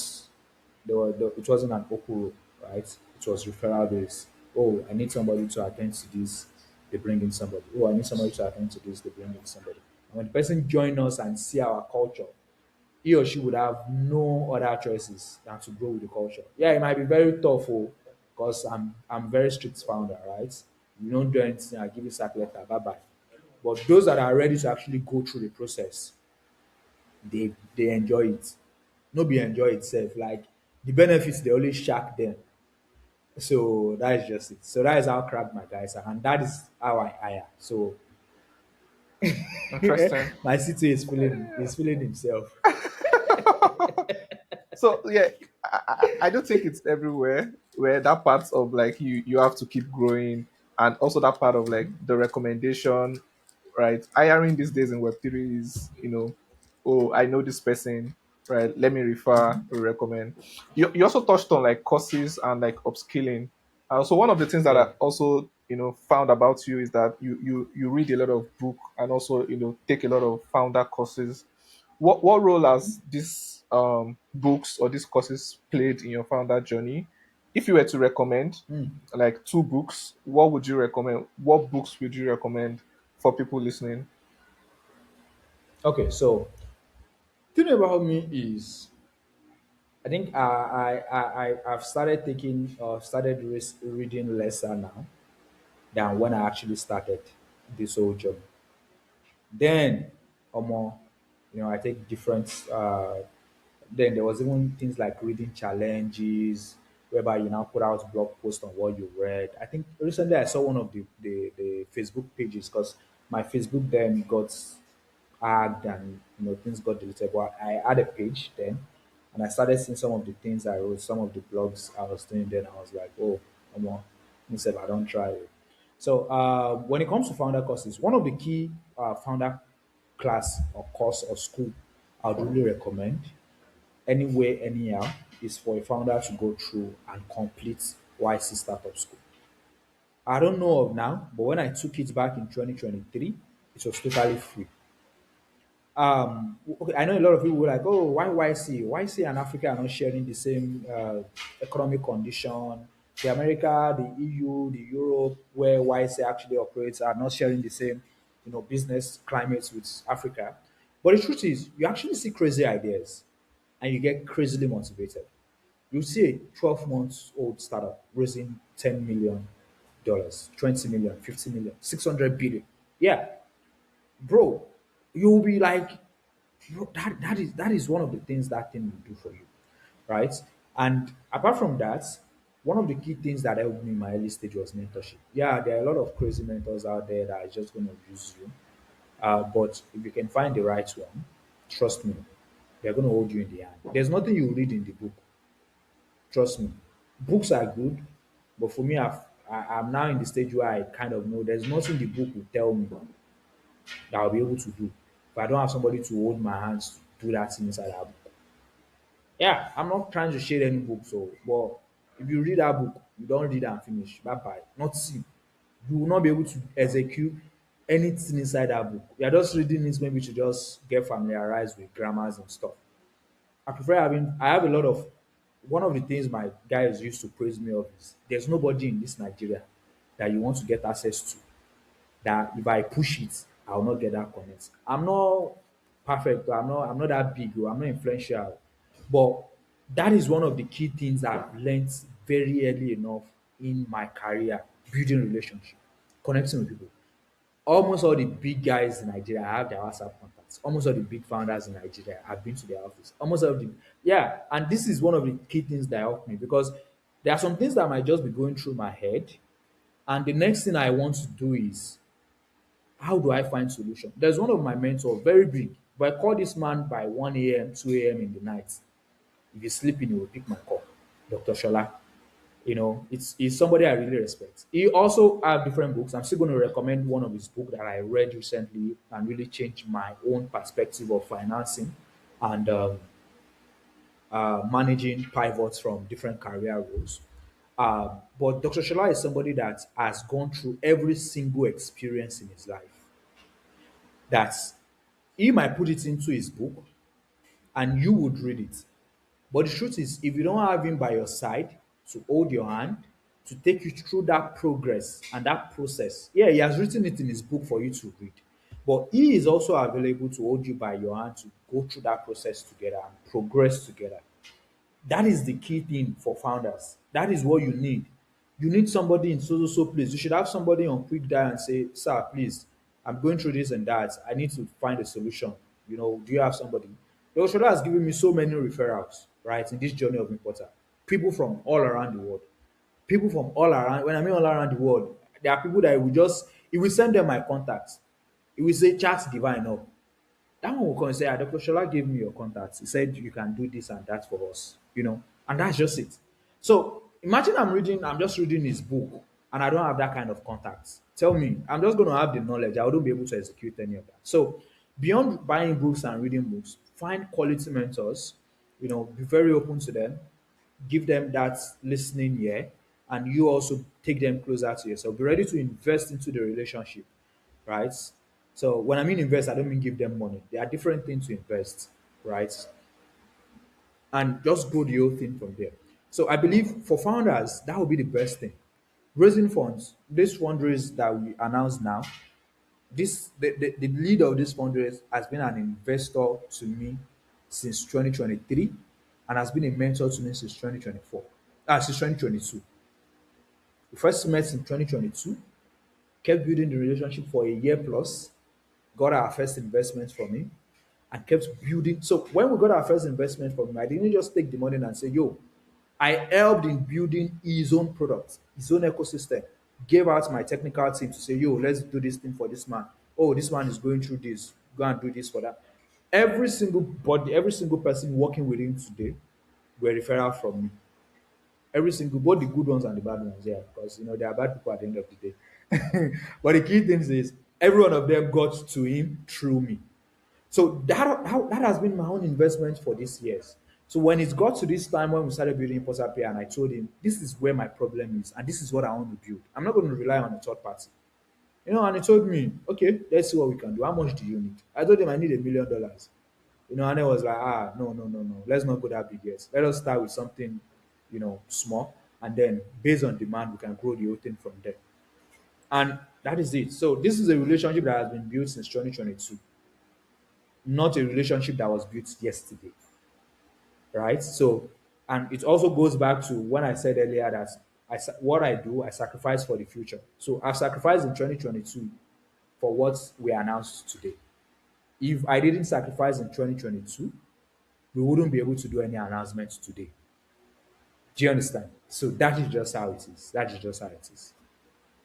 it wasn't an open role, right? It was referral based. Oh, I need somebody to attend to this, they bring in somebody. Oh, I need somebody to attend to this, they bring in somebody. And when the person join us and see our culture, he or she would have no other choices than to grow with the culture. Yeah, it might be very tough, because I'm very strict founder, right? You don't do anything, I give you sack letter, bye bye. But those that are ready to actually go through the process, they enjoy it. No be enjoy itself. Like the benefits they always shack them. So that is just it. So that is how cracked my guys are, and that is how I hire. So Interesting. my CTO is feeling himself. So yeah, I don't think it's everywhere where that part of like you have to keep growing, and also that part of like the recommendation, right? Hiring these days in Web3 is, oh, I know this person, right? Let me refer or recommend. You also touched on like courses and like upskilling. So one of the things that I Yeah. also found about you is that you read a lot of book and also take a lot of founder courses. What role has these books or these courses played in your founder journey? If you were to recommend Hmm. like two books, what would you recommend? What books would you recommend for people listening? Okay, so thing about me is I think I've started reading lesser now than when I actually started this whole journey. Then, more, I take different. Then there was even things like reading challenges, whereby you now put out blog posts on what you read. I think recently I saw one of the Facebook pages because my Facebook then got hacked and things got deleted. But I had a page then, and I started seeing some of the things I wrote, some of the blogs I was doing. Then I was like, oh, come on, instead I don't try it. So when it comes to founder courses, one of the key founder class or course or school I would really recommend anywhere, anyhow, is for a founder to go through and complete YC Startup School. I don't know of now, but when I took it back in 2023, it was totally free. Okay, I know a lot of people were like, oh, why YC? YC and Africa are not sharing the same economic condition. The America, the EU, the Europe, where YC actually operates, are not sharing the same, business climates with Africa. But the truth is, you actually see crazy ideas, and you get crazily motivated. You see a 12 months old startup raising $10 million, 20 million, 50 million, 600 billion. Yeah, bro, you'll be like, bro, that is one of the things that thing will do for you, right? And apart from that, one of the key things that helped me in my early stage was mentorship. Yeah, there are a lot of crazy mentors out there that are just going to use you, but if you can find the right one, trust me, they're going to hold you in the hand. There's nothing you read in the book. Trust me, books are good, but for me, I'm now in the stage where I kind of know there's nothing the book will tell me that I'll be able to do if I don't have somebody to hold my hands to do that thing inside that book. Yeah, I'm not trying to shade any book, so but if you read that book, you don't read and finish. Bye bye. Not see. You will not be able to execute anything inside that book. You're just reading it maybe to just get familiarized with grammars and stuff. I have a lot of one of the things my guys used to praise me of is there's nobody in this Nigeria that you want to get access to that if I push it, I'll not get that connect. I'm not perfect, I'm not that big, I'm not influential. But that is one of the key things I've learned very early enough in my career, building relationship, connecting with people. Almost all the big guys in Nigeria have their WhatsApp contacts. Almost all the big founders in Nigeria have been to their office. Almost all of the yeah, and this is one of the key things that helped me because there are some things that might just be going through my head, and the next thing I want to do is how do I find solution? There's one of my mentors, very big. But I call this man by 1 a.m., 2 a.m. in the night. If he's sleeping, he will pick my call. Dr. Shola. It's somebody I really respect. He also have different books. I'm still going to recommend one of his books that I read recently and really changed my own perspective of financing. And managing pivots from different career roles. But Dr. Shola is somebody that has gone through every single experience in his life. That he might put it into his book and you would read it. But the truth is, if you don't have him by your side to hold your hand, to take you through that progress and that process, yeah, he has written it in his book for you to read. But he is also available to hold you by your hand to go through that process together and progress together. That is the key thing for founders. That is what you need. You need somebody in so place. You should have somebody on quick dial and say, "Sir, please, I'm going through this and that. I need to find a solution. Do you have somebody?" The Oshoda has given me so many referrals, right, in this journey of Importa. People from all around the world. People from all around. When I mean all around the world, there are people that it will send them my contacts. It will say, "Chat Divine up." That one will come and say, Dr. Shola gave me your contacts. He said you can do this and that for us, and that's just it. So imagine I'm just reading his book and I don't have that kind of contacts. Tell me, I'm just going to have the knowledge. I wouldn't be able to execute any of that. So beyond buying books and reading books, find quality mentors, be very open to them, give them that listening ear, and you also take them closer to yourself. Be ready to invest into the relationship, right? So when I mean invest, I don't mean give them money. There are different things to invest, right? And just grow the whole thing from there. So I believe for founders, that would be the best thing. Raising funds, this fundraise that we announced now, the lead of this fundraise has been an investor to me since 2023 and has been a mentor to me since 2024. Since 2022. We first met in 2022, kept building the relationship for a year plus, got our first investment from him, and kept building. So when we got our first investment from him, I didn't just take the money and say, "Yo," I helped in building his own product, his own ecosystem. Gave out my technical team to say, "Yo, let's do this thing for this man. Oh, this man is going through this. Go and do this for that." Every single body, every single person working with him today were referral from me. Every single, both the good ones and the bad ones, yeah, because there are bad people at the end of the day. But the key thing is, every one of them got to him through me. So that has been my own investment for these years. So when it got to this time when we started building ImportaPay, and I told him, this is where my problem is, and this is what I want to build. I'm not going to rely on a third party. And he told me, okay, let's see what we can do. How much do you need? I told him I need $1 million. And I was like, no, no, no, no. Let's not go that big yet. Let us start with something, small, and then based on demand, we can grow the whole thing from there. And that is it. So this is a relationship that has been built since 2022, not a relationship that was built yesterday, right? So, and it also goes back to when I said earlier that what I do, I sacrifice for the future. So I've sacrificed in 2022 for what we announced today. If I didn't sacrifice in 2022, we wouldn't be able to do any announcements today. Do you understand? So that is just how it is. That is just how it is.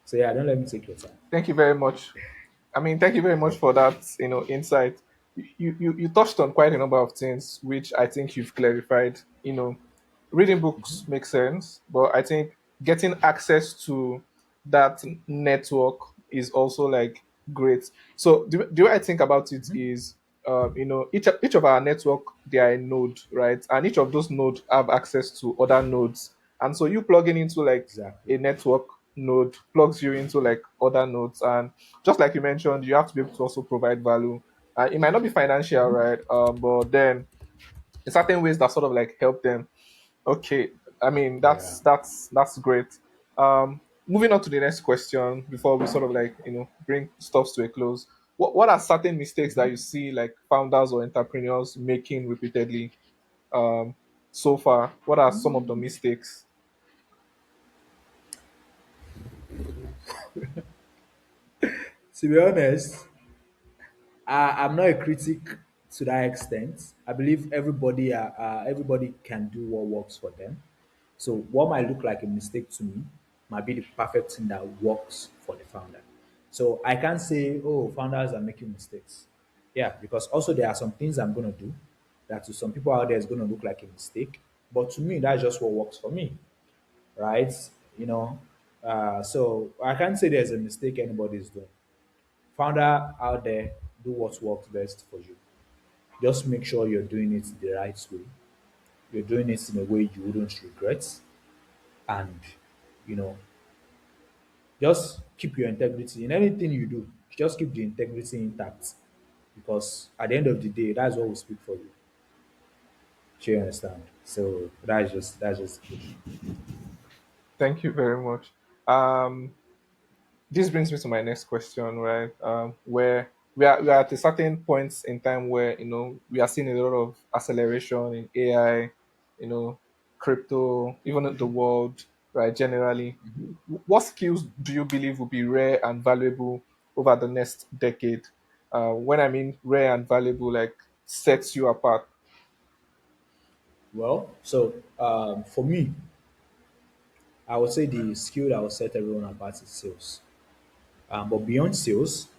So yeah, don't let me take your time. Thank you very much. I mean, thank you very much for that, insight. You touched on quite a number of things, which I think you've clarified. Reading books makes sense, but I think getting access to that network is also like great. So the way I think about it is, each of our network, they are a node, right? And each of those nodes have access to other nodes. And so you plugging into like Exactly. a network node plugs you into like other nodes. And just like you mentioned, you have to be able to also provide value. It might not be financial, right? But then in certain ways that sort of like help them. Okay, I mean Yeah. that's great. Moving on to the next question before we sort of like bring stuff to a close. What are certain mistakes that you see like founders or entrepreneurs making repeatedly so far? What are some of the mistakes? To be honest, I'm not a critic to that extent. I believe everybody can do what works for them. So what might look like a mistake to me might be the perfect thing that works for the founder. So I can't say, oh, founders are making mistakes. Yeah, because also there are some things I'm gonna do that to some people out there is gonna look like a mistake. But to me, that's just what works for me, right? You know, so I can't say there's a mistake anybody's doing. Founder out there, do what works best for you. Just make sure you're doing it the right way. you're doing it in a way you wouldn't regret, and you know, just keep your integrity in anything you do. Just keep the integrity intact, because at the end of the day, that's what will speak for you. Do you understand? So that's just it. Thank you very much. Um, this brings me to my next question, right? Where we are at a certain point in time where we are seeing a lot of acceleration in AI, you know, crypto, even in the world, right? Generally, what skills do you believe will be rare and valuable over the next decade? When I mean rare and valuable, like sets you apart. Well, so for me, I would say the skill that will set everyone apart is sales. But beyond sales,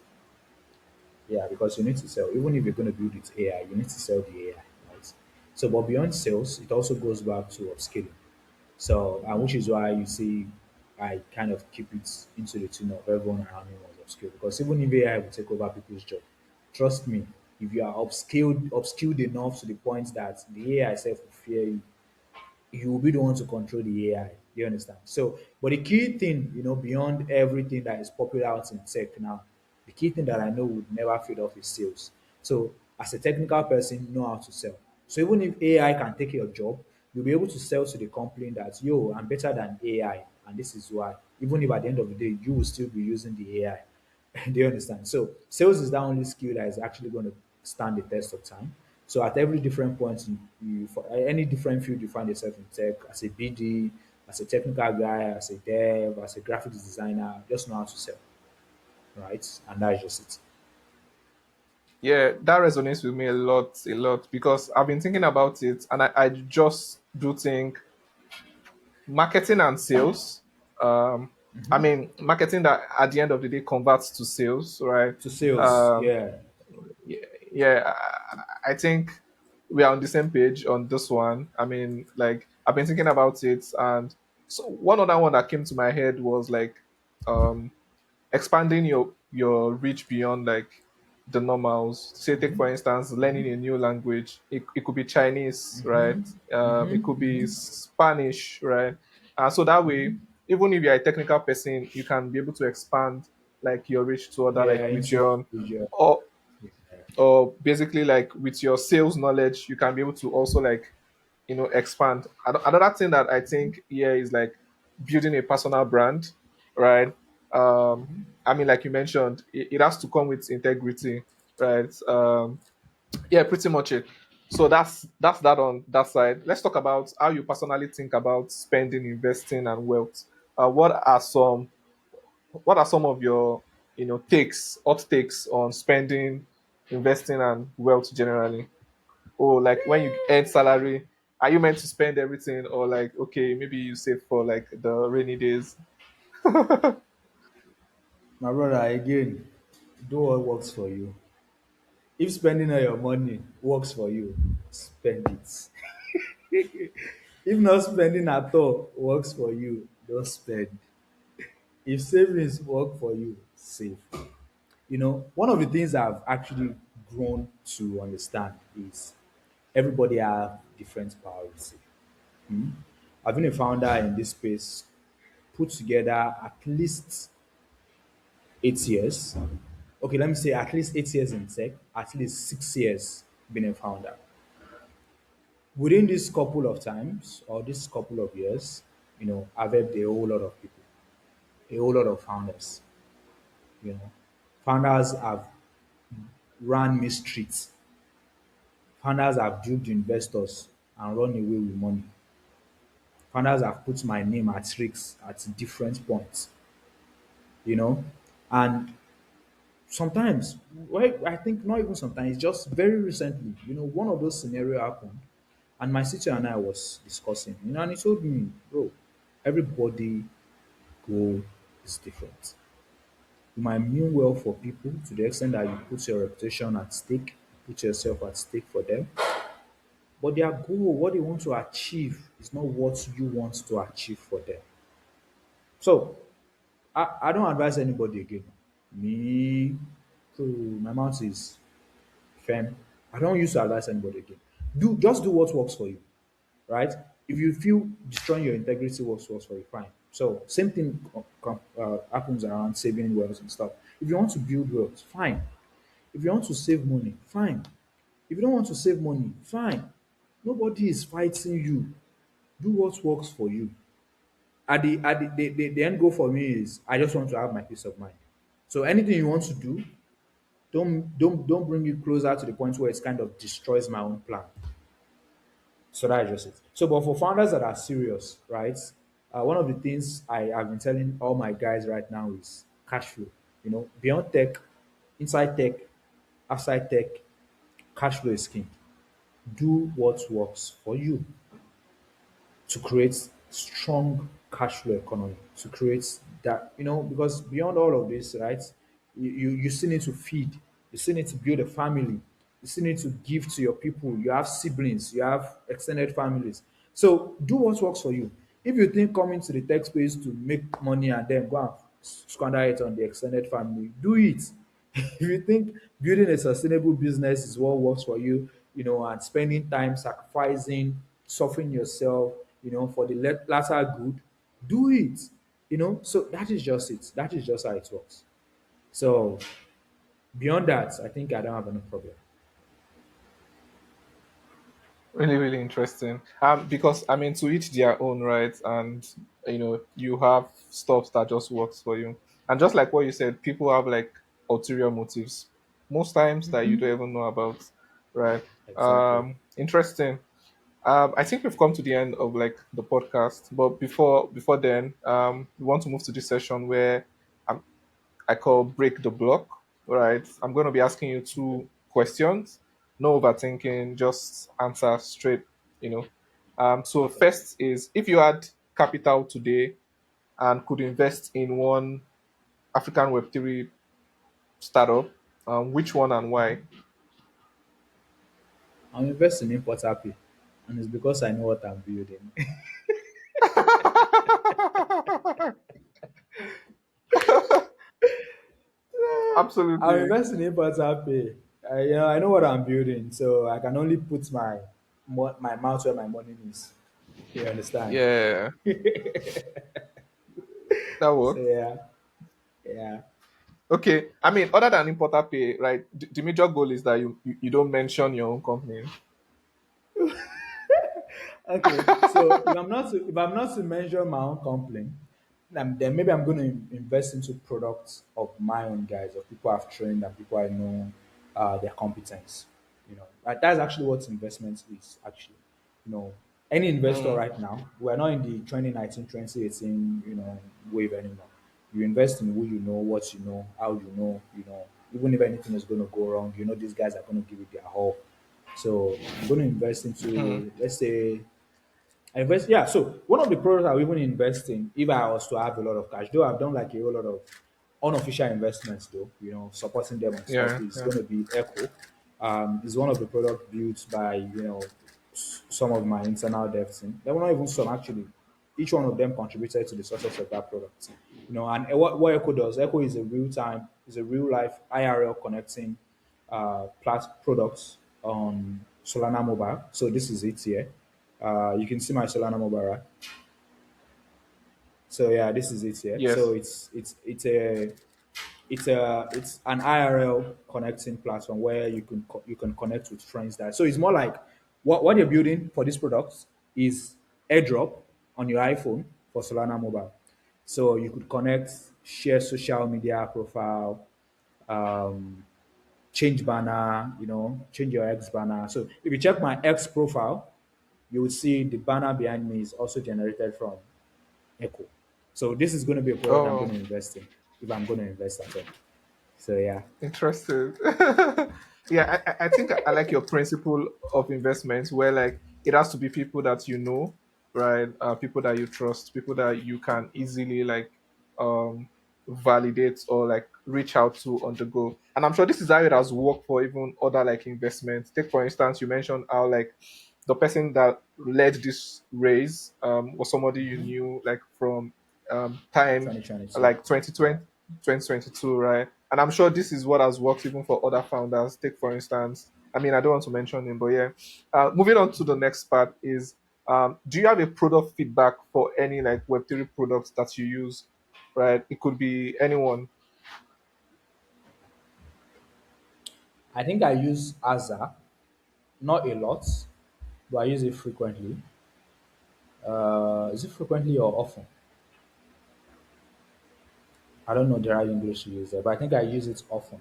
yeah, because you need to sell. Even if you're going to build with AI, you need to sell the AI, right? So, but beyond sales, it also goes back to upskilling. So, which is why you see, I kind of keep it into the tune of everyone around me was upskilled. Because even if AI will take over people's job, trust me, if you are upskilled enough to the point that the AI itself will fear you, you will be the one to control the AI. You understand? So, but the key thing, beyond everything that is popular out in tech now, the key thing that I know would never fade off is sales. So, as a technical person, know how to sell. So, even if AI can take your job, you'll be able to sell to the company that, yo, I'm better than AI, and this is why. Even if at the end of the day, you will still be using the AI. Do you understand? So sales is the only skill that is actually going to stand the test of time. So at every different point, for any different field you find yourself in tech, as a BD, as a technical guy, as a dev, as a graphics designer, just know how to sell, right? And that's just it. Yeah, that resonates with me a lot, because I've been thinking about it, and I just do think marketing and sales. Um, I mean, marketing that at the end of the day converts to sales, right? To sales, Um, yeah. yeah, yeah, I think we are on the same page on this one. I mean, like I've been thinking about it, and so one other one that came to my head was like, um, expanding your reach beyond like the normals. Say, take for instance, learning a new language. It could be Chinese, right? It could be Spanish, right? And so that way, even if you're a technical person, you can be able to expand like your reach to other, Yeah, like with into your your, or yeah. or basically like with your sales knowledge, you can be able to also like expand. Another thing that I think here is like building a personal brand, right? I mean, like you mentioned, it has to come with integrity, right? Yeah, pretty much it. So that's that on that side. Let's talk about how you personally think about spending, investing, and wealth. What are some of your hot takes on spending, investing, and wealth generally? Or like when you earn salary, are you meant to spend everything, or like okay, maybe you save for like the rainy days? My brother, again, do what works for you. If spending all your money works for you, spend it. If not spending at all works for you, don't spend. If savings work for you, save. One of the things I've actually grown to understand is everybody have different priorities. I've been a founder in this space, put together at least 8 years. Okay, let me say at least 8 years in tech, at least 6 years being a founder. Within this couple of times or this couple of years, I've helped a whole lot of people, a whole lot of founders. You know, founders have ran me streets. Founders have duped investors and run away with money. Founders have put my name at risks at different points. You know, and sometimes, well, I think not even sometimes, just very recently, one of those scenario happened, and my sister and I was discussing, and he told me, bro, everybody goal is different. You might mean well for people to the extent that you put your reputation at stake, put yourself at stake for them, but their goal, what they want to achieve, is not what you want to achieve for them. So I don't advise anybody again. Me, so my mouth is firm. I don't use to advise anybody again. Do what works for you. right? If you feel destroying your integrity works for you, fine. So same thing happens around saving wealth and stuff. If you want to build wealth, fine. If you want to save money, fine. If you don't want to save money, fine. Nobody is fighting you. Do what works for you. The end goal for me is I just want to have my peace of mind. So anything you want to do, don't bring you closer to the point where it kind of destroys my own plan. So that's just it. So, but for founders that are serious, right? One of the things I've been telling all my guys right now is cash flow. Beyond tech, inside tech, outside tech, cash flow is king. Do what works for you to create strong cash flow economy, to create that, because beyond all of this, right, you still need to feed, you still need to build a family, you still need to give to your people, you have siblings, you have extended families. So do what works for you. If you think coming to the tech space to make money and then go and squander it on the extended family, do it. If you think building a sustainable business is what works for you, and spending time sacrificing, suffering yourself, for the latter good, do it. So that is just it. That is just how it works. So beyond that, I think I don't have any problem. Really, really interesting. Because I mean, to each their own, right? And you have stuff that just works for you. And just like what you said, people have like ulterior motives most times that you don't even know about, right? Exactly. Interesting. I think we've come to the end of like the podcast, but before then, we want to move to this session where I call break the block. Right. I'm going to be asking you Okay. two questions. No overthinking, just answer straight, you know. So Okay. first is if you had capital today and could invest in one African Web3 startup, which one and why? I'm investing in ImportaPay, and it's because I know what I'm building. I'm Absolutely. investing in ImportaPay. I know what I'm building, so I can only put my mouth where my money is. You understand? Yeah, that So works. yeah, yeah. Okay. I mean, other than Importer Pay, right? The major goal is that you don't mention your own company. Okay, so if I'm not to mention my own company, then maybe I'm going to invest into products of my own guys, of people I've trained and people I know their competence. That's actually what investment is. Actually, any investor Mm, right now, we're not in the 2019, 2018, wave anymore. You invest in who you know, what you know, how you know. Even if anything is going to go wrong, these guys are going to give it their all. So I'm going to invest mm, into, let's say, invest. Yeah. So one of the products I will even invest in, if I was to have a lot of cash, though I've done like a whole lot of unofficial investments, though, supporting them and stuff, yeah, is yeah. going to be Echo. Is one of the products built by some of my internal dev team. There were not even some actually. Each one of them contributed to the success of that product. And what Echo does, Echo is is a real life IRL connecting products on Solana Mobile. So this is it here. You can see my Solana Mobile, right? So yeah, this is it here. So Yes. it's an IRL connecting platform where you can connect with friends there. So it's more like what you're building for this product is AirDrop on your iPhone for Solana Mobile. So you could connect, share social media profile, um, change banner, change your X banner. So if you check my X profile, you will see the banner behind me is also generated from Echo. So this is going to be a product I'm going Oh, to invest in if I'm going to invest at all. So yeah, interesting. Yeah, I think I like your principle of investments where like it has to be people that you know, right? People that you trust, people that you can easily like um validate or like reach out to on the go. And I'm sure this is how it has worked for even other like investments. Take for instance, you mentioned how like the person that led this race was somebody you knew like from time 2022. like 2020, 2022, right? And I'm sure this is what has worked even for other founders. Take for instance, I mean, I don't want to mention him, but yeah. Moving on to the next part is Do you have a product feedback for any like Web3 products that you use? Right, it could be anyone. I think I use Asa, not a lot, but I use it frequently. Is it frequently or often? I don't know the right English to use there, but I think I use it often.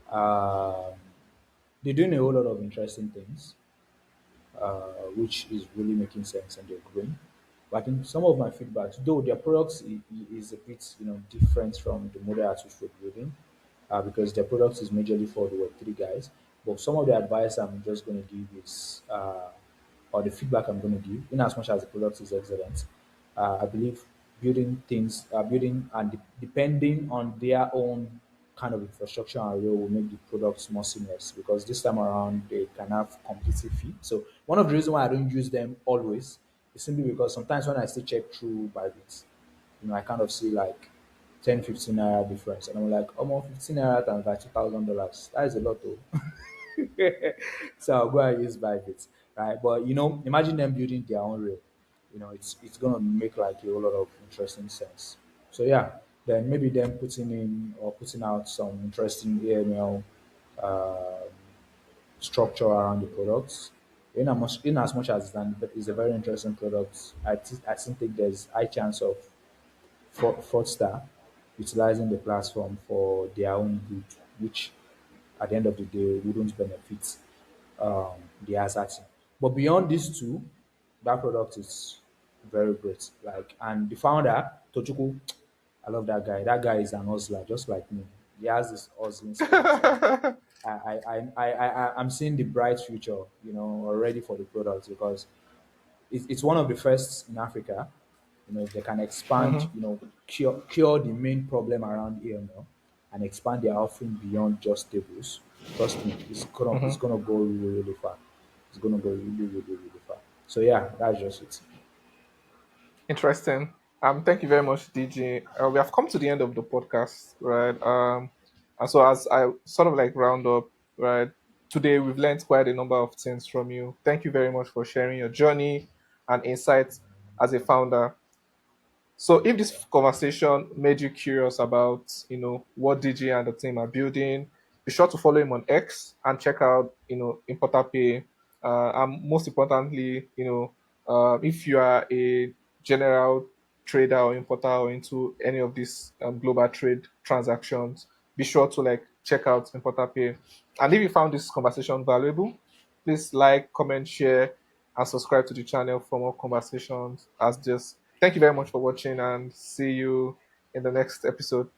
Um, they're doing a whole lot of interesting things, which is really making sense and they're growing. But I think some of my feedbacks, though their products is a bit different from the model at which we're building, because their products is majorly for the Web3 guys. But some of the advice I'm just going to give is, or the feedback I'm going to give, in as much as the product is excellent, I believe building and depending on their own kind of infrastructure and role will make the products more seamless because this time around they can have competitive fee. So one of the reasons why I don't use them always is simply because sometimes when I still check through Bybit, I kind of see like 10, 15 naira difference. And I'm like, almost 15 naira times by $2,000. That is a lot though. So I'll go and use Bybit, right? But imagine them building their own rail. It's gonna make like a whole lot of interesting sense. So yeah, then maybe them putting in or putting out some interesting AML structure around the products. In as much as it's a very interesting product, I still think there's high chance of Fraudster utilizing the platform for their own good, which at the end of the day wouldn't benefit the asset. But beyond these two, that product is very great. Like, and the founder, Tochukwu, I love that guy. That guy is an hustler, just like me. He has this hustling spirit. So I'm seeing the bright future, already for the product because it's one of the first in Africa. If they can expand, Mhm, cure the main problem around AML and expand their offering beyond just tables, trust me, it's mhm. gonna go really, really far. It's gonna go really, really, really far. So yeah, that's just it. Interesting. Thank you very much, DJ. We have come to the end of the podcast, right? And so as I sort of like round up, right? Today we've learned quite a number of things from you. Thank you very much for sharing your journey and insights as a founder. So if this conversation made you curious about, what DJ and the team are building, be sure to follow him on X and check out, ImportaPay. And most importantly, if you are a general trader or importer or into any of these global trade transactions, be sure to like check out ImportaPay. And if you found this conversation valuable, please like, comment, share, and subscribe to the channel for more conversations as this. Thank you very much for watching and see you in the next episode.